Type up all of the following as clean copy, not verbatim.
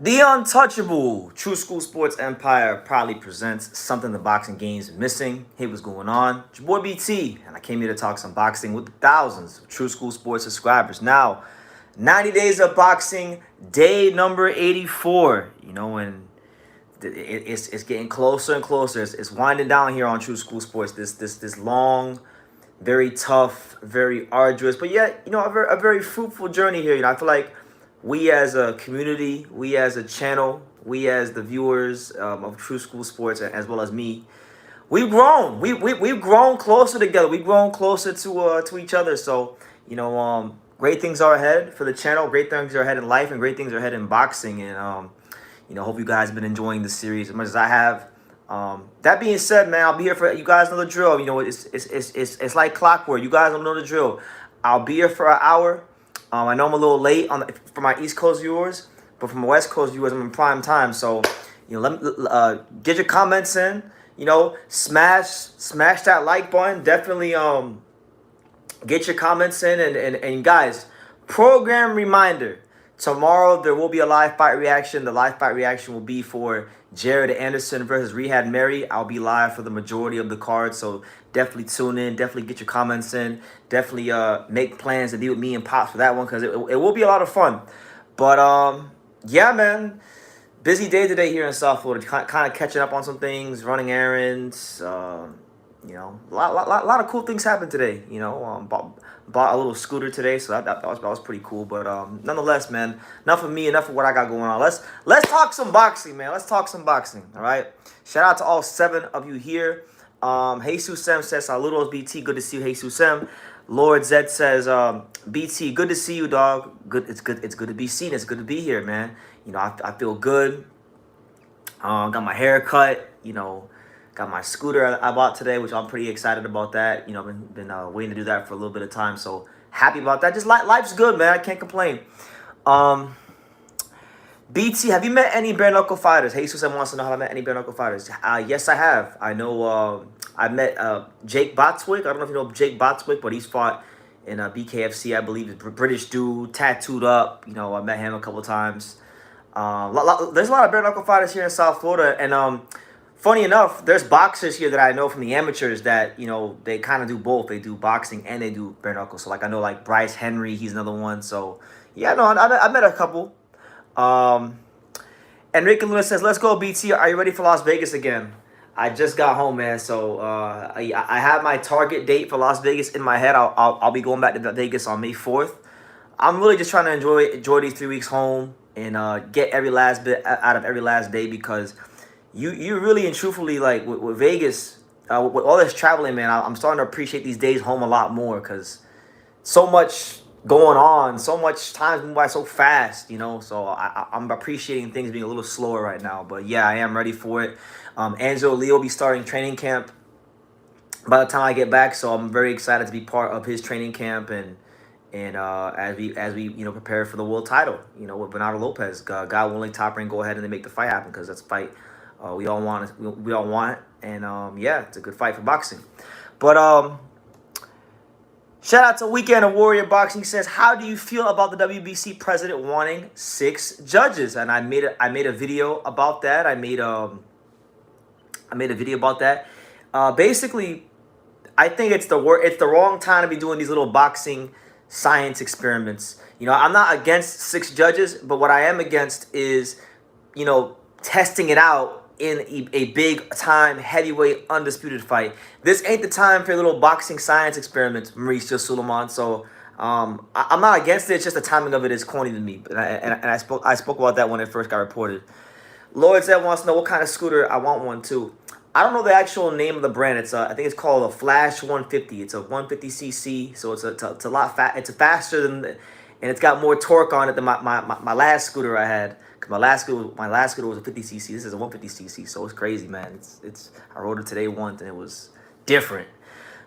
The Untouchable True School Sports Empire proudly presents something the boxing game's missing. Hey, what's going on? It's your boy BT, and I came here to talk some boxing with the thousands of True School Sports subscribers. Now, 90 days of boxing, day number 84. And it's getting closer and closer. It's winding down here on True School Sports. This long, very tough, very arduous, but yet a very fruitful journey here. I feel like we as a community, we as a channel, we as the viewers of True School Sports, as well as me, we've grown. We've grown closer together. We've grown closer to each other. So great things are ahead for the channel. Great things are ahead in life, and great things are ahead in boxing. And hope you guys have been enjoying the series as much as I have. That being said, man, I'll be here for you guys. Know the drill. It's like clockwork. You guys don't know the drill. I'll be here for an hour. I know I'm a little late for my East Coast viewers, but for my West Coast viewers, I'm in prime time. So let me get your comments in. Smash that like button. Definitely get your comments in, and guys, program reminder. Tomorrow there will be a live fight reaction. The live fight reaction will be for Jared Anderson versus Rehad Mary. I'll be live for the majority of the card, so definitely tune in. Definitely get your comments in. Definitely make plans to be with me and Pops for that one, because it will be a lot of fun. But yeah, man, busy day today here in South Florida. Kind of catching up on some things, running errands. A lot of cool things happened today. Bought a little scooter today, so that was pretty cool. But nonetheless, man, enough of me, enough of what I got going on. Let's talk some boxing, man. Let's talk some boxing. All right. Shout out to all 7 of you here. Jesus Sem says saludos BT. Good to see you, Jesus Sem. Lord Zed says BT. Good to see you, dog. Good. It's good. It's good to be seen. It's good to be here, man. I feel good. Got my hair cut. Got my scooter I bought today, which I'm pretty excited about that. I've been waiting to do that for a little bit of time, so happy about that. Just life's good, man. I can't complain. BT, have you met any bare knuckle fighters? Jesus wants to know, have I met any bare knuckle fighters? Yes, I have. I know. I met Jake Botswick. I don't know if you know Jake Botswick, but he's fought in BKFC, I believe. He's a British dude, tattooed up. I met him a couple times. There's a lot of bare knuckle fighters here in South Florida, and funny enough, there's boxers here that I know from the amateurs that, they kind of do both. They do boxing and they do bare knuckle. So, I know, Bryce Henry, he's another one. So, yeah, no, I met a couple. Enrique Luna says, let's go, BT. Are you ready for Las Vegas again? I just got home, man. So, I have my target date for Las Vegas in my head. I'll be going back to Vegas on May 4th. I'm really just trying to enjoy these 3 weeks home and get every last bit out of every last day, because you really and truthfully, with Vegas, with all this traveling, man, I'm starting to appreciate these days home a lot more, because so much going on, so much time moving by so fast, so I'm appreciating things being a little slower right now. But yeah, I am ready for it. Angelo Lee will be starting training camp by the time I get back, so I'm very excited to be part of his training camp, and as we prepare for the world title, with Bernardo Lopez. God willing, Top Rank go ahead and they make the fight happen, because that's a fight we all want it. We all want it, and yeah, it's a good fight for boxing. But shout out to Weekend of Warrior Boxing. He says, how do you feel about the WBC president wanting 6 judges? And I made a video about that. I made a video about that. Basically, I think it's the wrong time to be doing these little boxing science experiments. I'm not against 6 judges, but what I am against is, testing it out in a big time heavyweight undisputed fight. This ain't the time for little boxing science experiments, Mauricio Suleiman. So I'm not against it. It's just the timing of it is corny to me. And I spoke about that when it first got reported. Lloyd said wants to know what kind of scooter. I want one too. I don't know the actual name of the brand. I think it's called a Flash 150. It's a 150cc, so it's a lot It's faster than, and it's got more torque on it than my last scooter I had. Cause my last scooter was a 50cc. This is a 150cc, so it's crazy, man. I rode it today once, and it was different.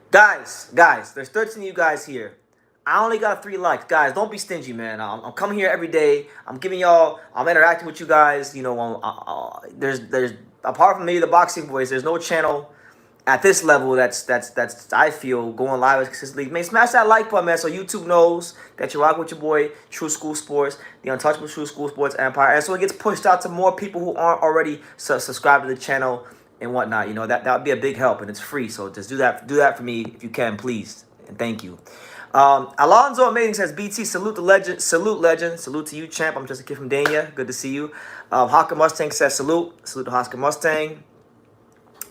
Guys, there's 13 of you guys here. I only got 3 likes. Guys, don't be stingy, man. I'm coming here every day. I'm interacting with you guys. There's apart from maybe the Boxing Boys, there's no channel at this level, that's I feel going live consistently. Man, smash that like button, man, so YouTube knows that you rock with your boy True School Sports, the untouchable True School Sports Empire, and so it gets pushed out to more people who aren't already subscribed to the channel and whatnot. You know, that would be a big help, and it's free. So just do that for me if you can, please, and thank you. Alonzo Amazing says, BT, salute the legend, salute to you, champ. I'm just a kid from Dania. Good to see you. Hawker Mustang says, salute to Hawker Mustang.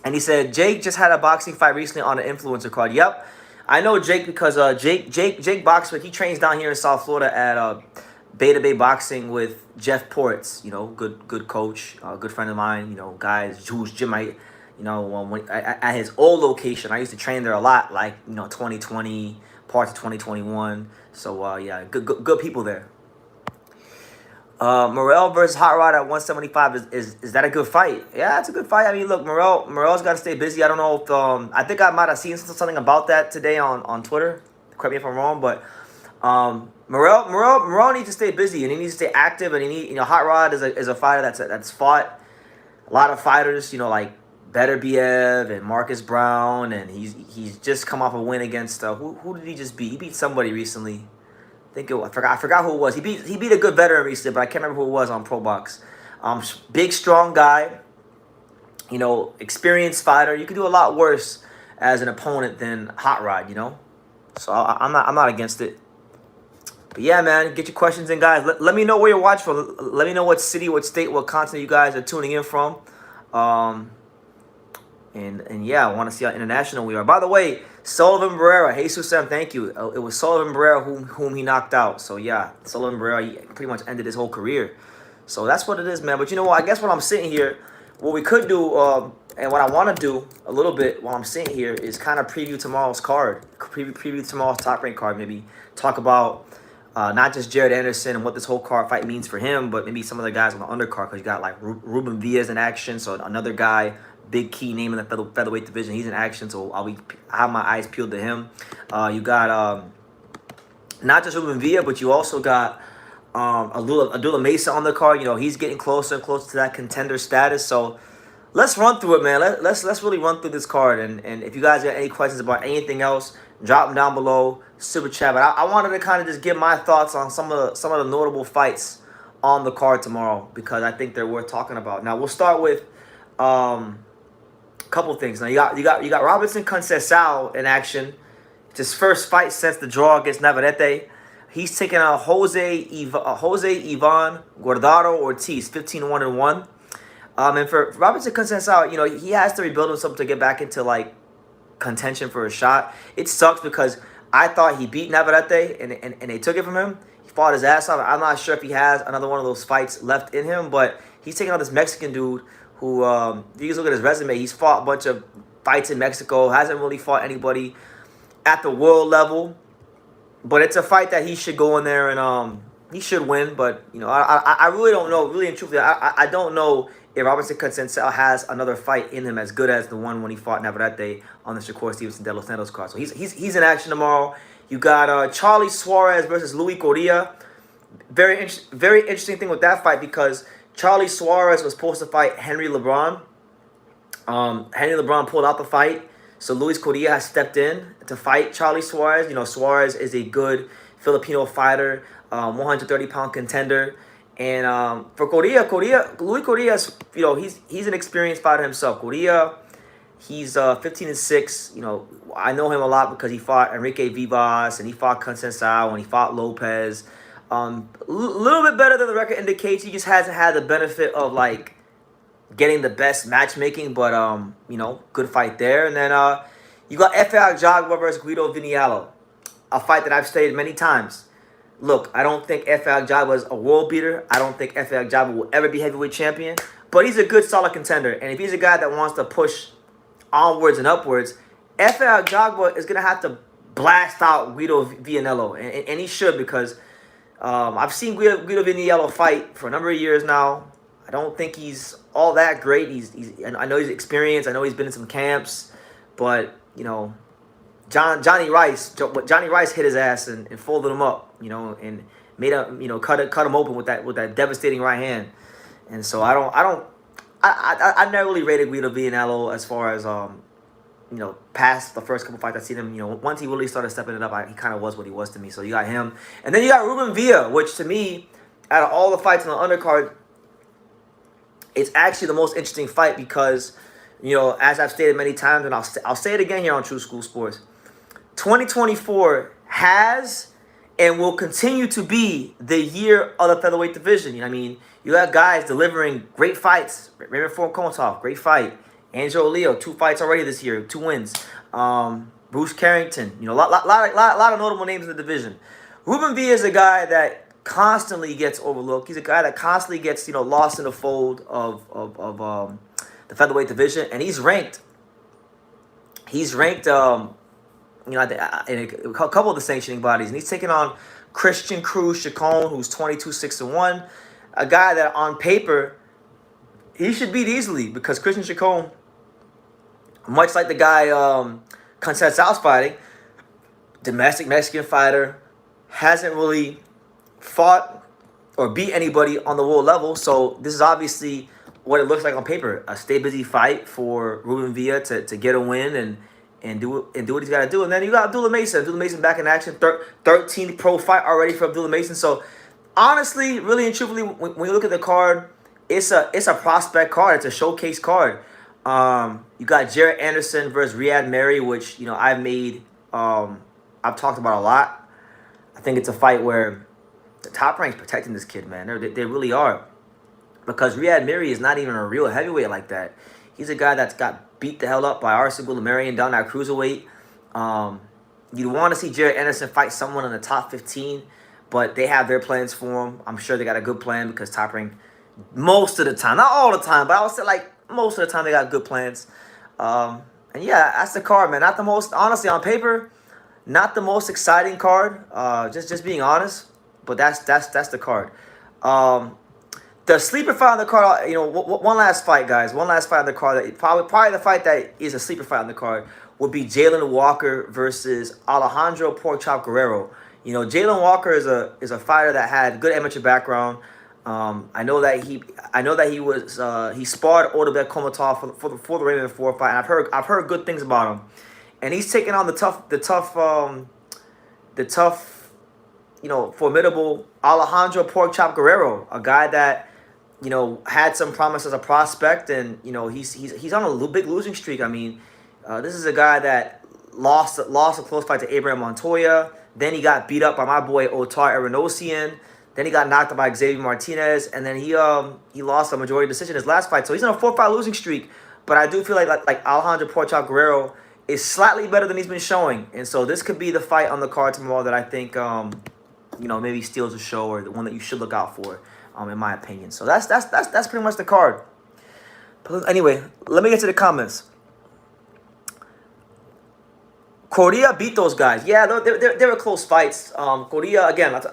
And he said, Jake just had a boxing fight recently on an influencer card. Yep. I know Jake because Jake Boxwood, he trains down here in South Florida at Beta Bay Boxing with Jeff Ports. You know, good coach, good friend of mine. You know, guys whose gym at his old location. I used to train there a lot, like 2020, parts of 2021. So yeah, good people there. Morel versus Hot Rod at 175 is that a good fight? Yeah, it's a good fight. I mean, look, Morel's got to stay busy. I don't know if I think I might have seen something about that today on Twitter. Correct me if I'm wrong, but Morel needs to stay busy and he needs to stay active. And he Hot Rod is a fighter that's fought a lot of fighters. Like Beterbiev and Marcus Brown, and he's just come off a win against who did he just beat? He beat somebody recently. I forgot who it was. He beat a good veteran recently, but I can't remember who it was on Pro Box. Big, strong guy. Experienced fighter. You could do a lot worse as an opponent than Hot Rod. So I'm not against it. But yeah, man, get your questions in, guys. Let me know where you're watching from. Let me know what city, what state, what continent you guys are tuning in from. And yeah, I want to see how international we are. By the way, Sullivan Barrera, Jesus Sam, thank you. It was Sullivan Barrera whom he knocked out. So yeah, Sullivan Barrera, he pretty much ended his whole career. So that's what it is, man. But you know what? I guess when I'm sitting here, what we could do, and what I want to do a little bit while I'm sitting here is kind of preview tomorrow's card, preview tomorrow's top rank card. Maybe talk about not just Jared Anderson and what this whole card fight means for him, but maybe some of the guys on the undercard, because you got like Ruben Diaz in action, so another guy. Big key name in the featherweight division. He's in action, so I have my eyes peeled to him. You got not just Ruben Villa, but you also got Abdullah Mesa on the card. He's getting closer and closer to that contender status. So let's run through it, man. Let's really run through this card. And if you guys got any questions about anything else, drop them down below, super chat. But I wanted to kind of just give my thoughts on some of the notable fights on the card tomorrow, because I think they're worth talking about. Now we'll start with couple things. Now you got Robinson Conceição in action. It's his first fight since the draw against Navarrete. He's taking out Jose Ivan Guardado Ortiz, 15-1-1. And for Robinson Conceição, he has to rebuild himself to get back into like contention for a shot. It sucks because I thought he beat Navarrete and they took it from him. He fought his ass off. I'm not sure if he has another one of those fights left in him, but he's taking on this Mexican dude who, if you guys look at his resume, he's fought a bunch of fights in Mexico, hasn't really fought anybody at the world level. But it's a fight that he should go in there and he should win. But, I really don't know, really and truthfully, I don't know if Robinson Conceição has another fight in him as good as the one when he fought Navarrete on the Shakur Stevenson De Los Santos card. So he's in action tomorrow. You got Charlie Suarez versus Luis Correa. Very interesting thing with that fight, because Charlie Suarez was supposed to fight Henry LeBron. Henry LeBron pulled out the fight, so Luis Correa has stepped in to fight Charlie Suarez. Suarez is a good Filipino fighter, 130-pound contender. And for Luis Correa, he's an experienced fighter himself. Correa, he's 15-6. I know him a lot because he fought Enrique Vivas and he fought Conceição and he fought Lopez. A little bit better than the record indicates. He just hasn't had the benefit of like getting the best matchmaking, but good fight there. And then you got Efe Ajagba versus Guido Vinialo, a fight that I've stated many times. Look, I don't think Efe Ajagba is a world beater. I don't think Efe Ajagba will ever be heavyweight champion, but he's a good, solid contender. And if he's a guy that wants to push onwards and upwards, Efe Ajagba is gonna have to blast out Guido Vinialo, and he should, because I've seen Guido Vinialo fight for a number of years now. I don't think he's all that great. I know he's experienced. I know he's been in some camps, but Johnny Rice hit his ass and folded him up, and made him, cut him open with that devastating right hand. And so I never really rated Guido Vinialo as far as past the first couple fights I've seen him, once he really started stepping it up, he kind of was what he was to me. So you got him. And then you got Ruben Villa, which to me, out of all the fights on the undercard, it's actually the most interesting fight because, as I've stated many times, and I'll say it again here on True School Sports, 2024 has and will continue to be the year of the featherweight division. You got guys delivering great fights. Raymond Forkomotov, great fight. Angelo Leo, 2 fights already this year, 2 wins. Bruce Carrington, a lot of notable names in the division. Ruben Villa is a guy that constantly gets overlooked. He's a guy that constantly gets lost in the fold of the featherweight division, and he's ranked. In a couple of the sanctioning bodies, and he's taking on Christian Cruz Chacon, who's 22-6-1, a guy that on paper he should beat easily because Christian Chacon, much like the guy Conceição's fighting, domestic Mexican fighter, hasn't really fought or beat anybody on the world level. So this is obviously what it looks like on paper, a stay busy fight for Ruben Villa to get a win and do what he's got to do. And then you got Abdullah Mason. Abdullah Mason back in action. 13th pro fight already for Abdullah Mason. So honestly, really and truthfully, when you look at the card, it's a prospect card. It's a showcase card. You got Jarrett Anderson versus Riyad Mary, which I've talked about a lot. I think it's a fight where the Top Rank's protecting this kid, man. They really are, because Riyad Mary is not even a real heavyweight like that. He's a guy that's got beat the hell up by Arsen Goulamirian down that cruiserweight. You want to see Jarrett Anderson fight someone in the top 15, but they have their plans for him. I'm sure they got a good plan because Top Rank, most of the time, not all the time, but I would say like most of the time they got good plans. And yeah, that's the card, man. Not the most, honestly, on paper, not the most exciting card. Just being honest, but that's the card. The sleeper fight on the card, one last fight, guys. One last fight on the card. That probably the fight that is a sleeper fight on the card would be Jalen Walker versus Alejandro Porkchop Guerrero. Jalen Walker is a fighter that had good amateur background. I know that he sparred Odebek Komatov for the Raymond 4 fight, and I've heard good things about him. And he's taking on the tough, formidable Alejandro Porkchop Guerrero, a guy that had some promise as a prospect, and he's on a big losing streak. This is a guy that lost a close fight to Abraham Montoya. Then he got beat up by my boy Otar Aronosian. Then he got knocked out by Xavier Martinez, and then he lost a majority decision in his last fight. So he's on a 4-fight losing streak. But I do feel like Alejandro Porkchop Guerrero is slightly better than he's been showing, and so this could be the fight on the card tomorrow that I think maybe steals the show, or the one that you should look out for, in my opinion. So that's pretty much the card. But anyway, let me get to the comments. Correa beat those guys. Yeah, they were close fights. Correa, again, that's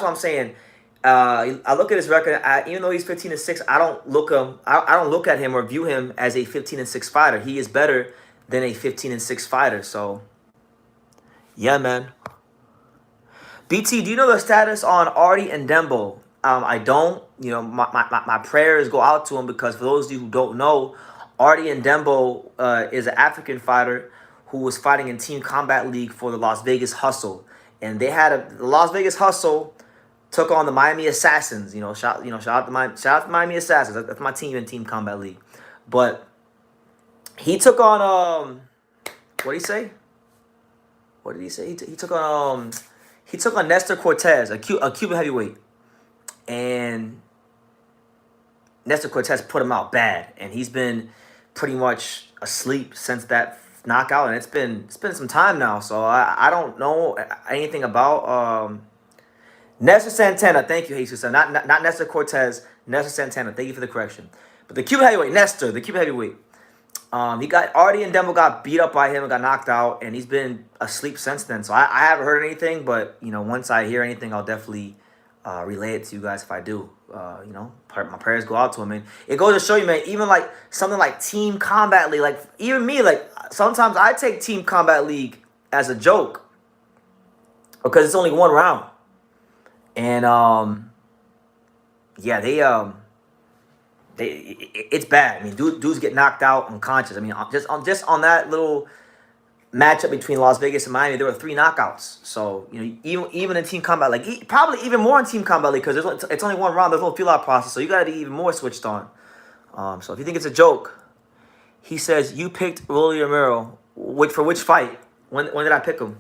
what I'm saying. I look at his record. Even though he's 15-6, I don't look at him or view him as a 15-6 fighter. He is better than a 15-6 fighter. So, yeah, man. BT, do you know the status on Artie and Dembo? I don't. My prayers go out to him, because for those of you who don't know, Artie and Dembo is an African fighter who was fighting in Team Combat League for the Las Vegas Hustle, and they had the Las Vegas Hustle took on the Miami Assassins. Shout out to Miami Assassins. That's my team in Team Combat League. But he took on what did he say? What did he say? He took on Nestor Cortez, a Cuban heavyweight, and Nestor Cortez put him out bad, and he's been pretty much asleep since that knockout, and it's been some time now, so I don't know anything about Nestor Santana. Thank you, Jesus. Not Nestor Cortez, Nestor Santana. Thank you for the correction. But the Cuban heavyweight, Nestor, the Cuban heavyweight, he got Artie and Dembo got beat up by him and got knocked out, and he's been asleep since then. So I haven't heard anything, but once I hear anything, I'll definitely relay it to you guys if I do. My prayers go out to him, and it goes to show you, man. Even like something like Team Combat League, like even me, like sometimes I take Team Combat League as a joke because it's only one round, and yeah, it's bad. Dudes get knocked out unconscious. Just on that little matchup between Las Vegas and Miami, there were 3 knockouts. So, even in team combat, like probably even more in team combat league, because it's only 1 round. There's no feel-out process, so you got to be even more switched on. So if you think it's a joke, he says you picked Rolly Romero. For which fight? When did I pick him?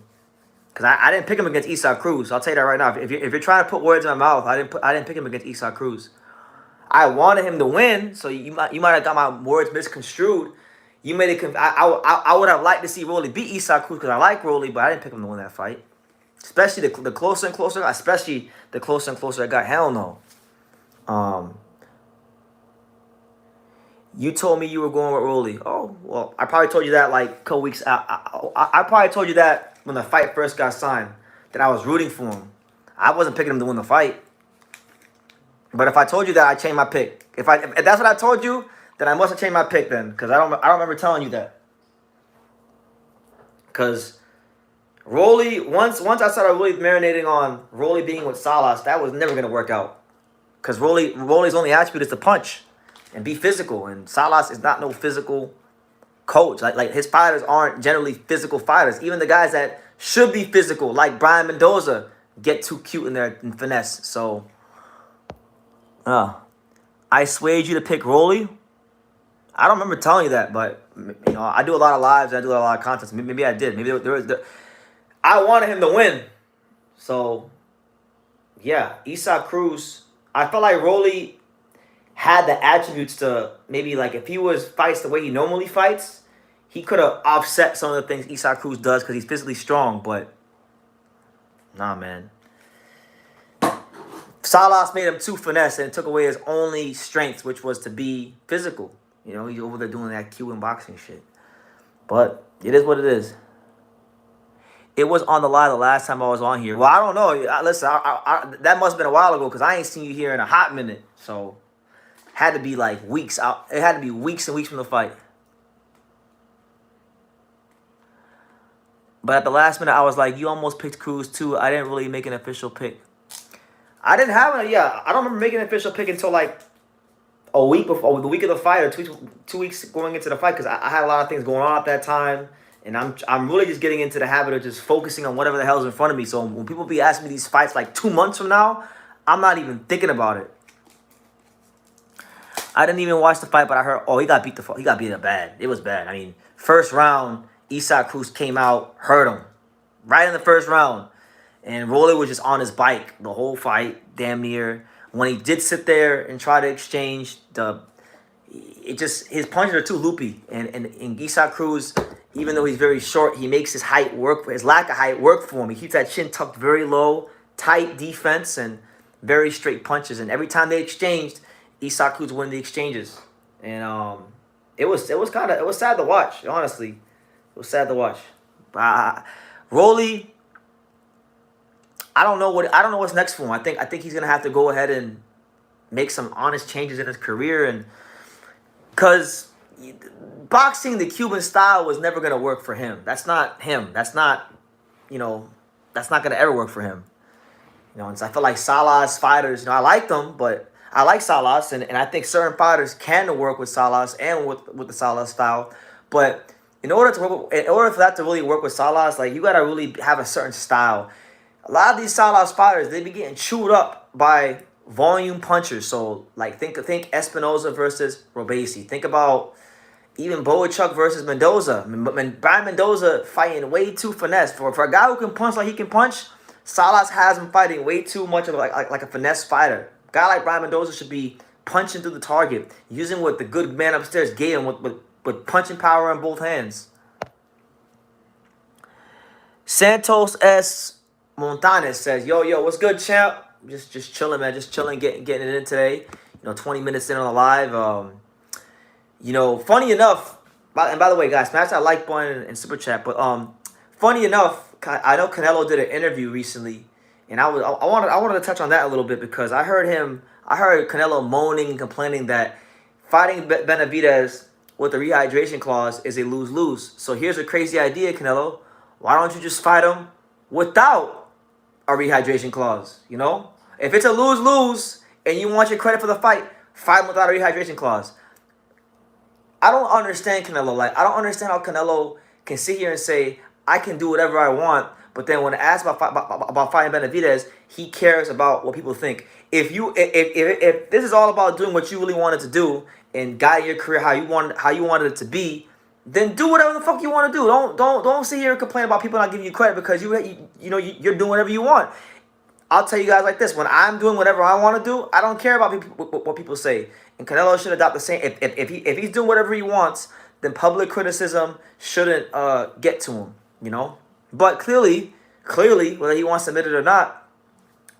Because I didn't pick him against Isaac Cruz. I'll tell you that right now. If you're trying to put words in my mouth, I didn't pick him against Isaac Cruz. I wanted him to win, so you might have got my words misconstrued. You made it. I would have liked to see Rolly beat Isaac Cruz because I like Rolly, but I didn't pick him to win that fight. Especially the closer and closer, especially the closer and closer I got. Hell no. You told me you were going with Rolly. Oh, well, I probably told you that like a couple weeks out. I probably told you that when the fight first got signed, that I was rooting for him. I wasn't picking him to win the fight. But if I told you that, I changed my pick. If that's what I told you, then I must have changed my pick then, because I don't remember telling you that. Because Rolly, once I started really marinating on Rolly being with Salas, that was never gonna work out. Because Rolly's only attribute is to punch and be physical, and Salas is not no physical coach. Like his fighters aren't generally physical fighters. Even the guys that should be physical, like Brian Mendoza, get too cute in their finesse. So, I swayed you to pick Rolly. I don't remember telling you that, but I do a lot of lives. I do a lot of content. So maybe I did. Maybe there was. I wanted him to win. So, yeah, Isaac Cruz. I felt like Rolly had the attributes to maybe, like, if he fights the way he normally fights, he could have offset some of the things Isaac Cruz does because he's physically strong. But nah, man. Salas made him too finesse and took away his only strength, which was to be physical. He's over there doing that Cuban boxing shit. But it is what it is. It was on the line the last time I was on here. Well, I don't know. Listen, that must have been a while ago because I ain't seen you here in a hot minute. So, had to be like weeks out. It had to be weeks and weeks from the fight. But at the last minute, I was like, you almost picked Cruz too. I didn't really make an official pick. I didn't have it. Yeah, I don't remember making an official pick until like a week before, the week of the fight, or two weeks going into the fight, because I had a lot of things going on at that time. And I'm really just getting into the habit of just focusing on whatever the hell's in front of me. So when people be asking me these fights like 2 months from now, I'm not even thinking about it. I didn't even watch the fight, but I heard, he got beat he got beat up bad. It was bad. I mean, first round, Isaac Cruz came out, hurt him. Right in the first round. And Rolly was just on his bike the whole fight, damn near. When he did sit there and try to exchange, his punches are too loopy. And Isaac Cruz, even though he's very short, he makes his height work, his lack of height work for him. He keeps that chin tucked very low, tight defense, and very straight punches. And every time they exchanged, Isaac Cruz won the exchanges. And it was sad to watch, honestly. It was sad to watch. Rolly, I don't know what's next for him. I think he's gonna have to go ahead and make some honest changes in his career, and because boxing the Cuban style was never gonna work for him. That's not him. That's not gonna ever work for him. And so I feel like Salas fighters, I like them, but I like Salas, and I think certain fighters can work with Salas and with the Salas style. But in order for that to really work with Salas, like, you gotta really have a certain style. A lot of these Salas fighters, they be getting chewed up by volume punchers. So, like, think Espinoza versus Robesi. Think about even Boachuk versus Mendoza. Brian Mendoza fighting way too finesse. For a guy who can punch like he can punch, Salas has him fighting way too much of like a finesse fighter. A guy like Brian Mendoza should be punching through the target, using what the good man upstairs gave him with punching power in both hands. Santos S. Montanes says, yo, what's good, champ? Just chilling, man. Just chilling, getting it in today. 20 minutes in on the live. Funny enough, and by the way, guys, smash that like button and super chat. But funny enough, I know Canelo did an interview recently, and I wanted to touch on that a little bit, because I heard Canelo moaning and complaining that fighting Benavidez with a rehydration clause is a lose-lose. So here's a crazy idea, Canelo. Why don't you just fight him without a rehydration clause? If it's a lose-lose and you want your credit for the fight him without a rehydration clause. I don't understand Canelo. Like, I don't understand how Canelo can sit here and say, I can do whatever I want. But then when asked about fighting Benavidez, he cares about what people think. If this is all about doing what you really wanted to do and guiding your career how you wanted it to be, then do whatever the fuck you want to do. Don't sit here and complain about people not giving you credit because you're doing whatever you want. I'll tell you guys like this: when I'm doing whatever I want to do, I don't care about what people say. And Canelo should adopt the same. If he's doing whatever he wants, then public criticism shouldn't get to him. You know. But clearly, whether he wants to admit it or not,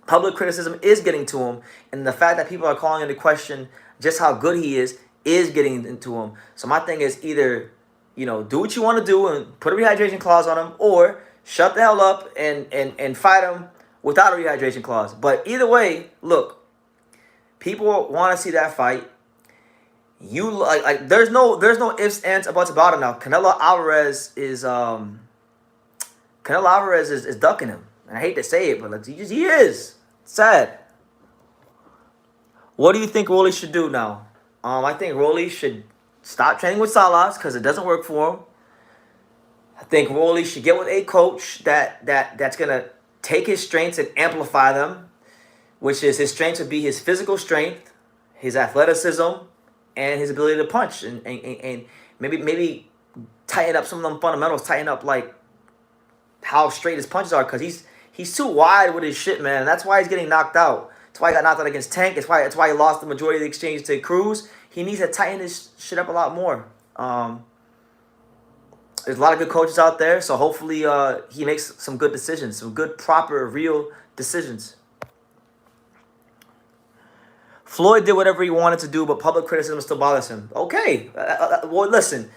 public criticism is getting to him, and the fact that people are calling into question just how good he is getting into him. So my thing is either, do what you want to do and put a rehydration clause on him, or shut the hell up and fight him without a rehydration clause. But either way, look, people want to see that fight. You like there's no ifs, ands, or buts about it now. Canelo Alvarez is ducking him. And I hate to say it, but he is. It's sad. What do you think Rolly should do now? I think Rolly should stop training with Salas because it doesn't work for him. I think Rolly should get with a coach that's gonna take his strengths and amplify them, which is his strengths would be his physical strength, his athleticism, and his ability to punch, and maybe tighten up some of them fundamentals, tighten up like how straight his punches are, because he's too wide with his shit, man. And that's why he's getting knocked out. That's why he got knocked out against Tank. That's why he lost the majority of the exchange to Cruz. He needs to tighten his shit up a lot more. There's a lot of good coaches out there, so hopefully he makes some good decisions, some good, proper, real decisions. Floyd did whatever he wanted to do, but public criticism still bothers him. Okay, well, listen.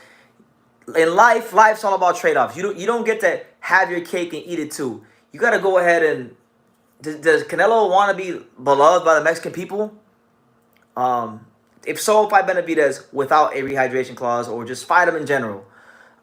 In life's all about trade-offs. You don't get to have your cake and eat it too. You got to go ahead and... Does Canelo want to be beloved by the Mexican people? If so, fight Benavidez without a rehydration clause, or just fight him in general.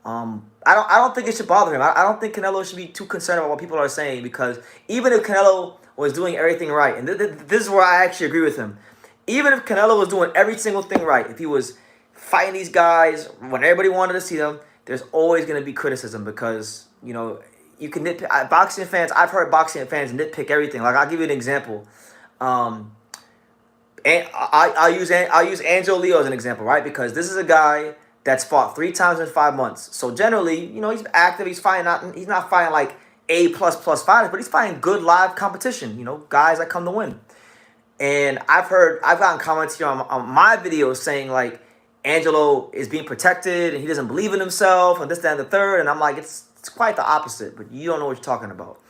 I don't think it should bother him. I don't think Canelo should be too concerned about what people are saying, because even if Canelo was doing everything right, and this is where I actually agree with him, even if Canelo was doing every single thing right, if he was fighting these guys when everybody wanted to see them, there's always going to be criticism, because, you can nitpick. Boxing fans, I've heard boxing fans nitpick everything. Like, I'll give you an example. And I'll use Angel Leo as an example, right? Because this is a guy that's fought 3 times in 5 months. So generally, he's active. He's fighting. He's not fighting like A++ fighters, but he's fighting good live competition. Guys that come to win. And I've gotten comments here on my videos saying like Angelo is being protected and he doesn't believe in himself and this, that, and the third. And I'm like, it's quite the opposite, but you don't know what you're talking about.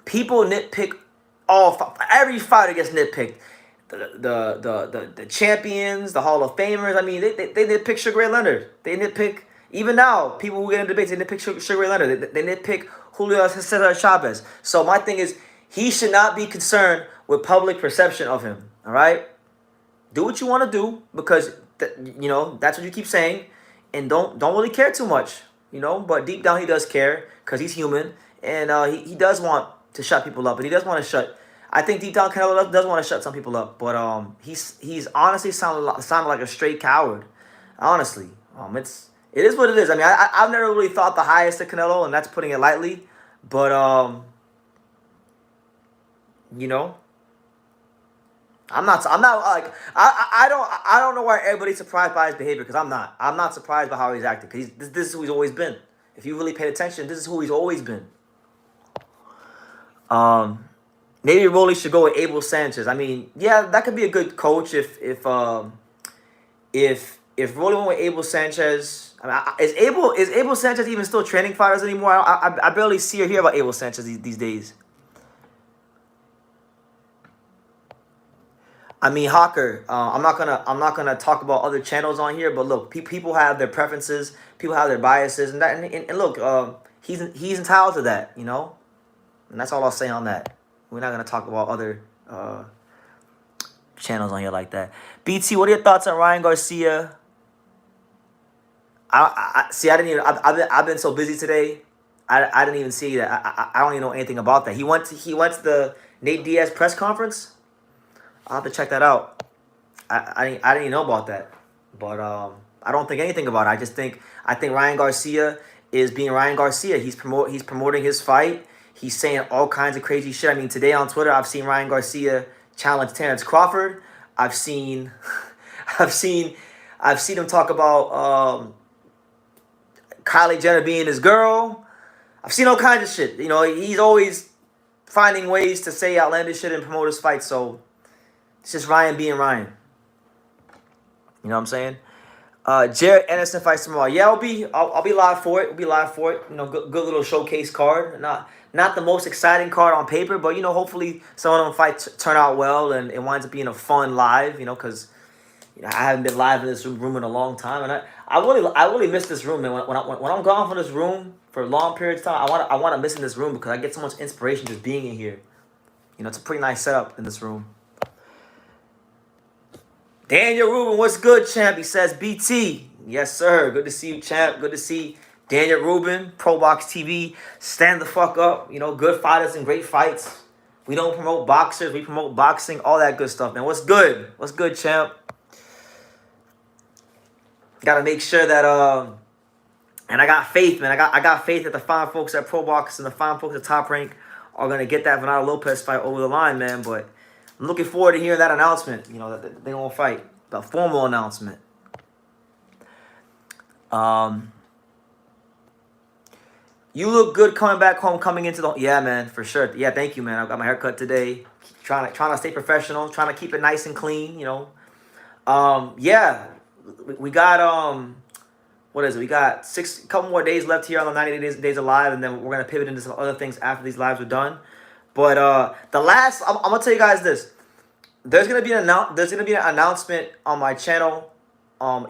People nitpick every fighter gets nitpicked. The champions, the Hall of Famers. I mean, they nitpick Sugar Ray Leonard. They nitpick, even now, people who get in debates, they nitpick Sugar Ray Leonard. They nitpick Julio Cesar Chavez. So my thing is, he should not be concerned with public perception of him. All right, do what you want to do, because that's what you keep saying, and don't really care too much. But deep down he does care, because he's human, and he does want to shut people up, and he does want to shut. I think deep down Canelo does want to shut some people up, but he's honestly sounded like a straight coward. Honestly, it is what it is. I mean, I've never really thought the highest of Canelo, and that's putting it lightly. But I'm not like I don't know why everybody's surprised by his behavior, because I'm not surprised by how he's acting, because this is who he's always been. If you really paid attention, this is who he's always been. Maybe Rolly should go with Abel Sanchez. I mean, yeah, that could be a good coach if Rolly went with Abel Sanchez. I mean, is Abel Sanchez even still training fighters anymore? I barely see or hear about Abel Sanchez these days. I mean, Hawker. I'm not gonna talk about other channels on here, but look, people have their preferences, people have their biases, and look, he's entitled to that, and that's all I'll say on that. We're not gonna talk about other channels on here like that. BT, what are your thoughts on Ryan Garcia? I didn't even. I've been so busy today. I didn't even see that. I don't even know anything about that. He went to the Nate Diaz press conference. I'll have to check that out. I didn't even know about that. But I don't think anything about it. I think Ryan Garcia is being Ryan Garcia. He's promoting his fight. He's saying all kinds of crazy shit. I mean, today on Twitter, I've seen Ryan Garcia challenge Terence Crawford. I've seen him talk about Kylie Jenner being his girl. I've seen all kinds of shit. You know, he's always finding ways to say outlandish shit and promote his fight. So it's just Ryan being Ryan. You know what I'm saying? Jared Anderson fights tomorrow. Yeah, I'll be live for it. We'll be live for it. You know, good little showcase card. Not the most exciting card on paper, but you know, hopefully some of them fights turn out well and it winds up being a fun live. You know, because I haven't been live in this room in a long time, and I really miss this room, man. When I'm gone from this room for long periods of time, I want to miss in this room because I get so much inspiration just being in here. You know, it's a pretty nice setup in this room. Daniel Rubin, what's good, champ? He says, BT. Yes, sir. Good to see you, champ. Good to see Daniel Rubin, Pro Box TV. Stand the fuck up. You know, good fighters and great fights. We don't promote boxers. We promote boxing. All that good stuff, man. What's good? What's good, champ? Got to make sure that, and I got faith, man. I got faith that the fine folks at Pro Box and the fine folks at Top Rank are going to get that Venado Lopez fight over the line, man. But I'm looking forward to hearing that announcement, you know, that they're going to fight. The formal announcement. You look good coming back home, coming into the... Yeah, man, for sure. Yeah, thank you, man. I got my haircut today. Trying to stay professional. Trying to keep it nice and clean, you know. Yeah. We got... What is it? We got a couple more days left here on the 90 days alive, and then we're going to pivot into some other things after these lives are done. But the last, I'm gonna tell you guys this. There's gonna be an announcement on my channel,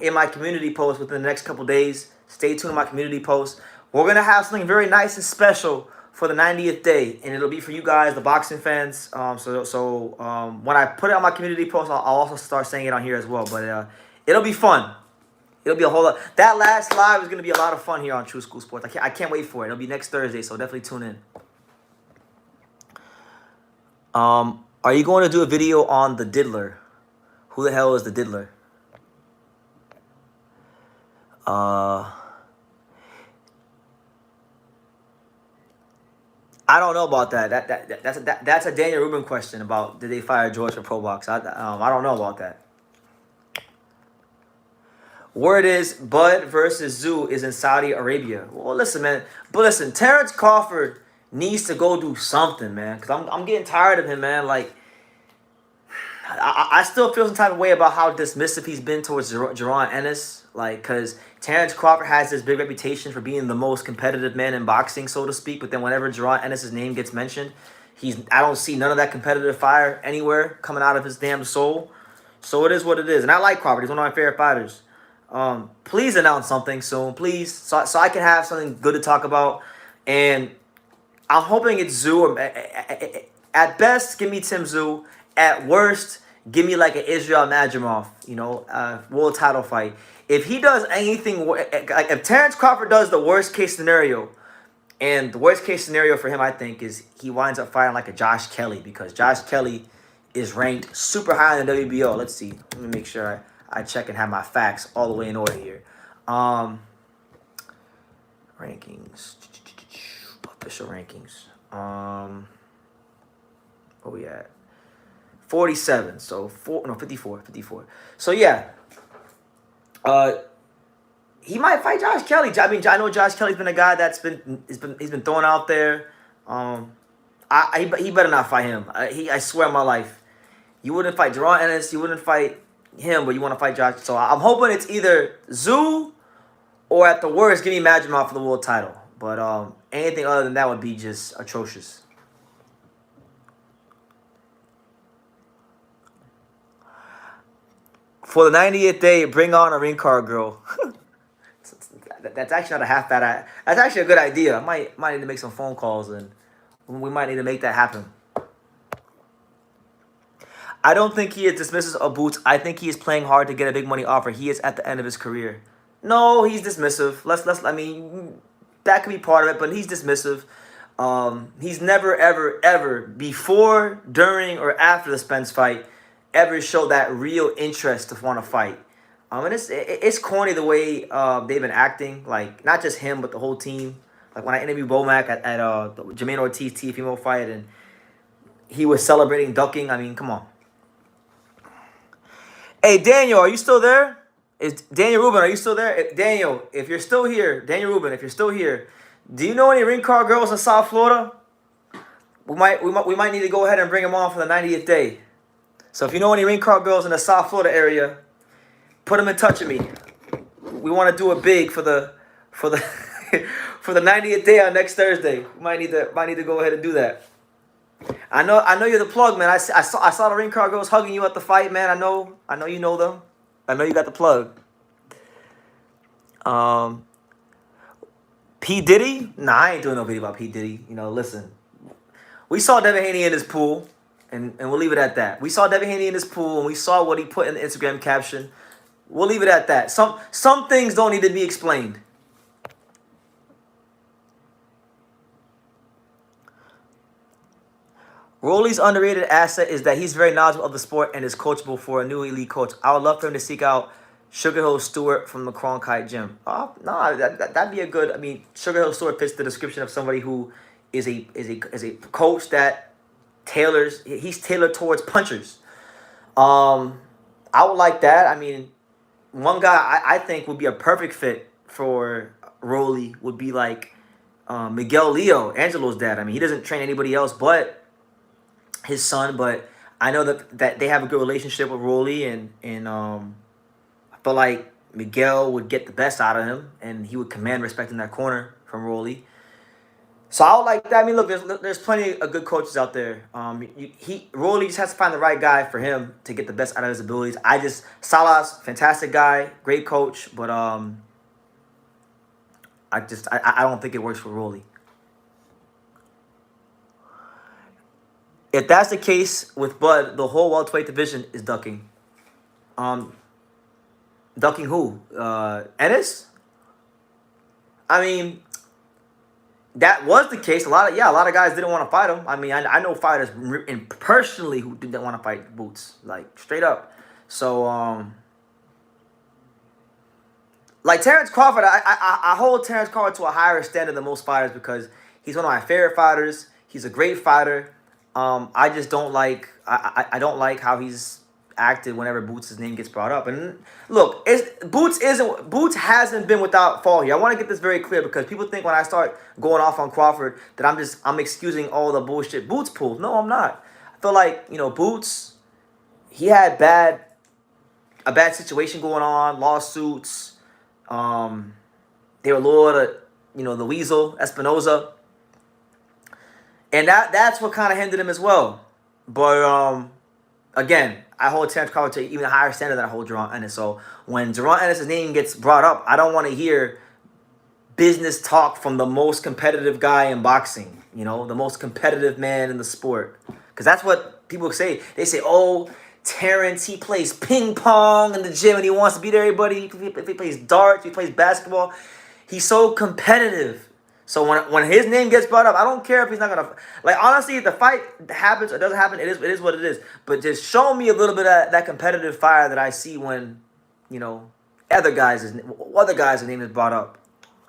in my community post within the next couple days. Stay tuned to my community post. We're gonna have something very nice and special for the 90th day, and it'll be for you guys, the boxing fans. So when I put it on my community post, I'll also start saying it on here as well. But it'll be fun. It'll be a whole lot. That last live is gonna be a lot of fun here on True School Sports. I can't wait for it. It'll be next Thursday, so definitely tune in. Are you going to do a video on the diddler? Who the hell is the diddler? I don't know about that. That's a Daniel Rubin question about did they fire George for Pro Box? I don't know about that. Word is Bud versus Zoo is in Saudi Arabia. Well, listen, man. But listen, Terence Crawford needs to go do something, man. Because I'm getting tired of him, man. Like, I still feel some type of way about how dismissive he's been towards Jaron Ennis. Like, because Terence Crawford has this big reputation for being the most competitive man in boxing, so to speak. But then whenever Jaron Ennis' name gets mentioned, I don't see none of that competitive fire anywhere coming out of his damn soul. So it is what it is. And I like Crawford. He's one of my favorite fighters. Please announce something soon, please. So I can have something good to talk about. And I'm hoping it's Zoo. At best, give me Tim Zoo. At worst, give me like an Israel Madrimov, you know, world title fight. If he does anything, like if Terence Crawford does the worst case scenario, and the worst case scenario for him, I think, is he winds up fighting like a Josh Kelly, because Josh Kelly is ranked super high in the WBO. Let's see. Let me make sure I check and have my facts all the way in order here. Rankings. Official rankings. Where we at? 47. So 54. So yeah. He might fight Josh Kelly. I mean, I know Josh Kelly's been a guy that's he's been thrown out there. He better not fight him. I swear on my life, you wouldn't fight Jaron Ennis. You wouldn't fight him, but you want to fight Josh. So I'm hoping it's either Zoo or at the worst, give me Madrimov for the world title. But anything other than that would be just atrocious. For the 90th day, bring on a ring card girl. That's actually not a half bad. That's actually a good idea. I might need to make some phone calls, and we might need to make that happen. I don't think he dismisses of Boots. I think he is playing hard to get a big money offer. He is at the end of his career. No, he's dismissive. I mean, that could be part of it, but he's dismissive. He's never, ever, before, during, or after the Spence fight, ever showed that real interest to want to fight. And it's corny the way they've been acting. Like not just him, but the whole team. Like when I interviewed Bomac at the Jermaine Ortiz Teofimo fight, and he was celebrating ducking. I mean, come on. Hey Daniel, are you still there? Is Daniel Rubin? Are you still there? Daniel, if you're still here, Daniel Rubin, if you're still here, do you know any ring car girls in South Florida? We might need to go ahead and bring them on for the 90th day. So if you know any ring car girls in the South Florida area, put them in touch with me. We want to do it big for the for the 90th day on next Thursday. We might need to go ahead and do that. I know you're the plug, man. I saw the ring car girls hugging you at the fight, man. I know you know them. I know you got the plug. P. Diddy? Nah, I ain't doing no video about P. Diddy. You know, listen. We saw Devin Haney in his pool, and we'll leave it at that. We saw Devin Haney in his pool, and we saw what he put in the Instagram caption. We'll leave it at that. Some things don't need to be explained. Rolly's underrated asset is that he's very knowledgeable of the sport and is coachable for a new elite coach. I would love for him to seek out Sugar Hill Stewart from the Cronkite Gym. No, that'd be a good. I mean, Sugar Hill Stewart fits the description of somebody who is a coach that tailors. He's tailored towards punchers. I would like that. I mean, one guy I think would be a perfect fit for Rolly would be like Miguel Leo, Angelo's dad. I mean, he doesn't train anybody else but his son, but I know that they have a good relationship with Rolly, and I feel like Miguel would get the best out of him, and he would command respect in that corner from Rolly. So I would like that. I mean, look, there's plenty of good coaches out there. Rolly just has to find the right guy for him to get the best out of his abilities. Salas, fantastic guy, great coach, but I don't think it works for Rolly. If that's the case with Bud, the whole welterweight division is ducking. Ducking who? Ennis? I mean, that was the case. A lot of guys didn't want to fight him. I mean, I know fighters personally who didn't want to fight Boots, like straight up. So, like Terence Crawford, I hold Terence Crawford to a higher standard than most fighters because he's one of my favorite fighters. He's a great fighter. I just don't like I don't like how he's acted whenever Boots' name gets brought up. And look, Boots hasn't been without fault here. I want to get this very clear because people think when I start going off on Crawford that I'm excusing all the bullshit Boots pulled. No, I'm not. I feel like, you know, Boots, he had a bad situation going on, lawsuits. They were loyal to, you know, the Weasel, Espinoza. And that's what kind of hindered him as well. But, again, I hold Terence Crawford to even a higher standard than I hold Jaron Ennis. So when Jaron Ennis' name gets brought up, I don't want to hear business talk from the most competitive guy in boxing. You know, the most competitive man in the sport. Because that's what people say. They say, oh, Terence, he plays ping pong in the gym and he wants to beat everybody. If he plays darts, he plays basketball. He's so competitive. So when his name gets brought up, I don't care if he's not gonna like. Honestly, if the fight happens or doesn't happen, it is what it is. But just show me a little bit of that competitive fire that I see when, you know, other guys' name is brought up.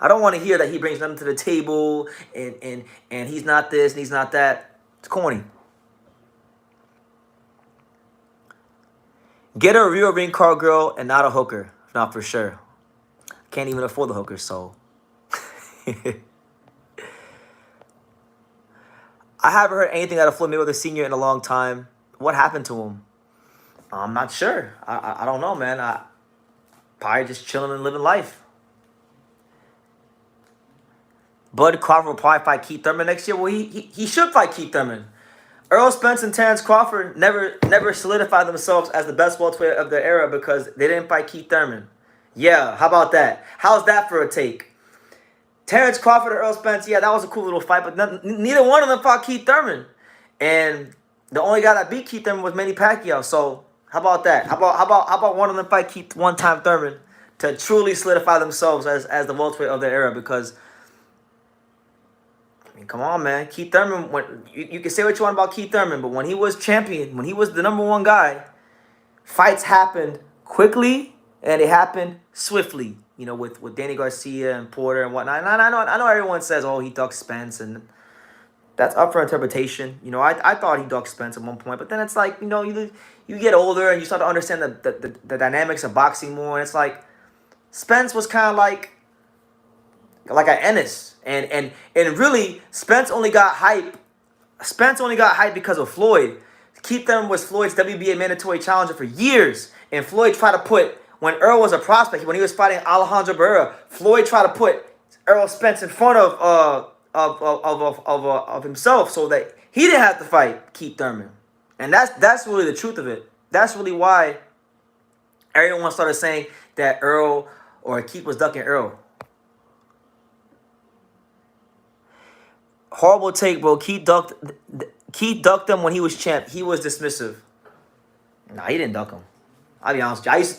I don't want to hear that he brings nothing to the table and he's not this and he's not that. It's corny. Get a real ring car girl and not a hooker. Not for sure. Can't even afford the hooker, so. I haven't heard anything out of Floyd Mayweather Sr. in a long time. What happened to him? I'm not sure. I don't know, man. Probably just chilling and living life. Bud Crawford will probably fight Keith Thurman next year. Well, he should fight Keith Thurman. Earl Spence and Terence Crawford never solidified themselves as the best welterweight of their era because they didn't fight Keith Thurman. Yeah, how about that? How's that for a take? Terence Crawford and Earl Spence, yeah, that was a cool little fight, but neither one of them fought Keith Thurman. And the only guy that beat Keith Thurman was Manny Pacquiao. So how about that? How about one of them fight Keith one-time Thurman to truly solidify themselves as the welterweight of their era? Because, I mean, come on, man. Keith Thurman, you can say what you want about Keith Thurman, but when he was champion, when he was the #1 guy, fights happened quickly And it happened swiftly, you know, with Danny Garcia and Porter and whatnot. And I know everyone says, oh, he ducked Spence, and that's up for interpretation. You know, I thought he ducked Spence at one point, but then it's like, you know, you get older and you start to understand the dynamics of boxing more, and it's like Spence was kind of like an Ennis, and really Spence only got hype. Spence only got hype because of Floyd. Keith Thurman was Floyd's WBA mandatory challenger for years, and Floyd tried to put, when Earl was a prospect, when he was fighting Alejandro Barrera, Floyd tried to put Errol Spence in front of himself so that he didn't have to fight Keith Thurman. And that's really the truth of it. That's really why everyone started saying that Earl or Keith was ducking Earl. Horrible take, bro. Keith ducked him when he was champ. He was dismissive. Nah, he didn't duck him. I'll be honest with you. I used to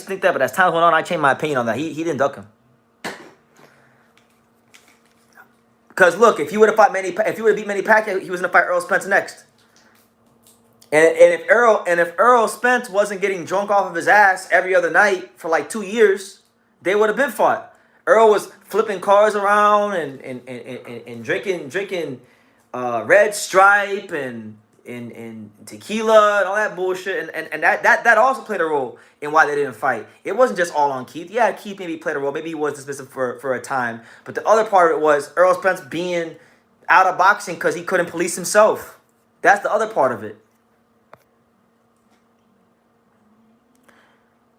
think that, but as time went on, I changed my opinion on that. He didn't duck him. Because look, if he would have beat Manny Pacquiao, he was gonna fight Earl Spence next. And if Earl Spence wasn't getting drunk off of his ass every other night for like 2 years, they would have been fought. Earl was flipping cars around and drinking Red Stripe and tequila and all that bullshit, and that also played a role in why they didn't fight. It wasn't just all on Keith. Yeah, Keith maybe played a role. Maybe he was dismissive for a time, but the other part of it was Earl Spence being out of boxing because he couldn't police himself. That's the other part of it.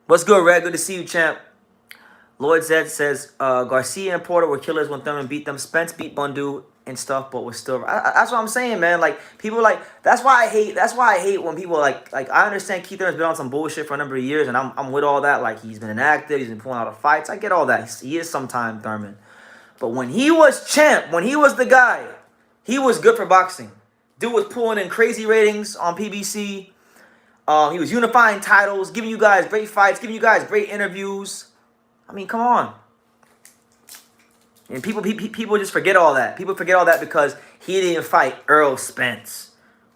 What's good, Red? Good to see you, champ. Lloyd Zed says Garcia and Porter were killers when Thurman beat them. Spence beat Bundu and stuff, but was still. That's what I'm saying, man. Like, people like, that's why I hate when people like I understand Keith Thurman's been on some bullshit for a number of years, and I'm with all that. Like, he's been inactive, he's been pulling out of fights. I get all that. He is sometime Thurman, but when he was champ, when he was the guy, he was good for boxing. Dude was pulling in crazy ratings on PBC. He was unifying titles, giving you guys great fights, giving you guys great interviews. I mean, come on. And people just forget all that. People forget all that because he didn't fight Earl Spence,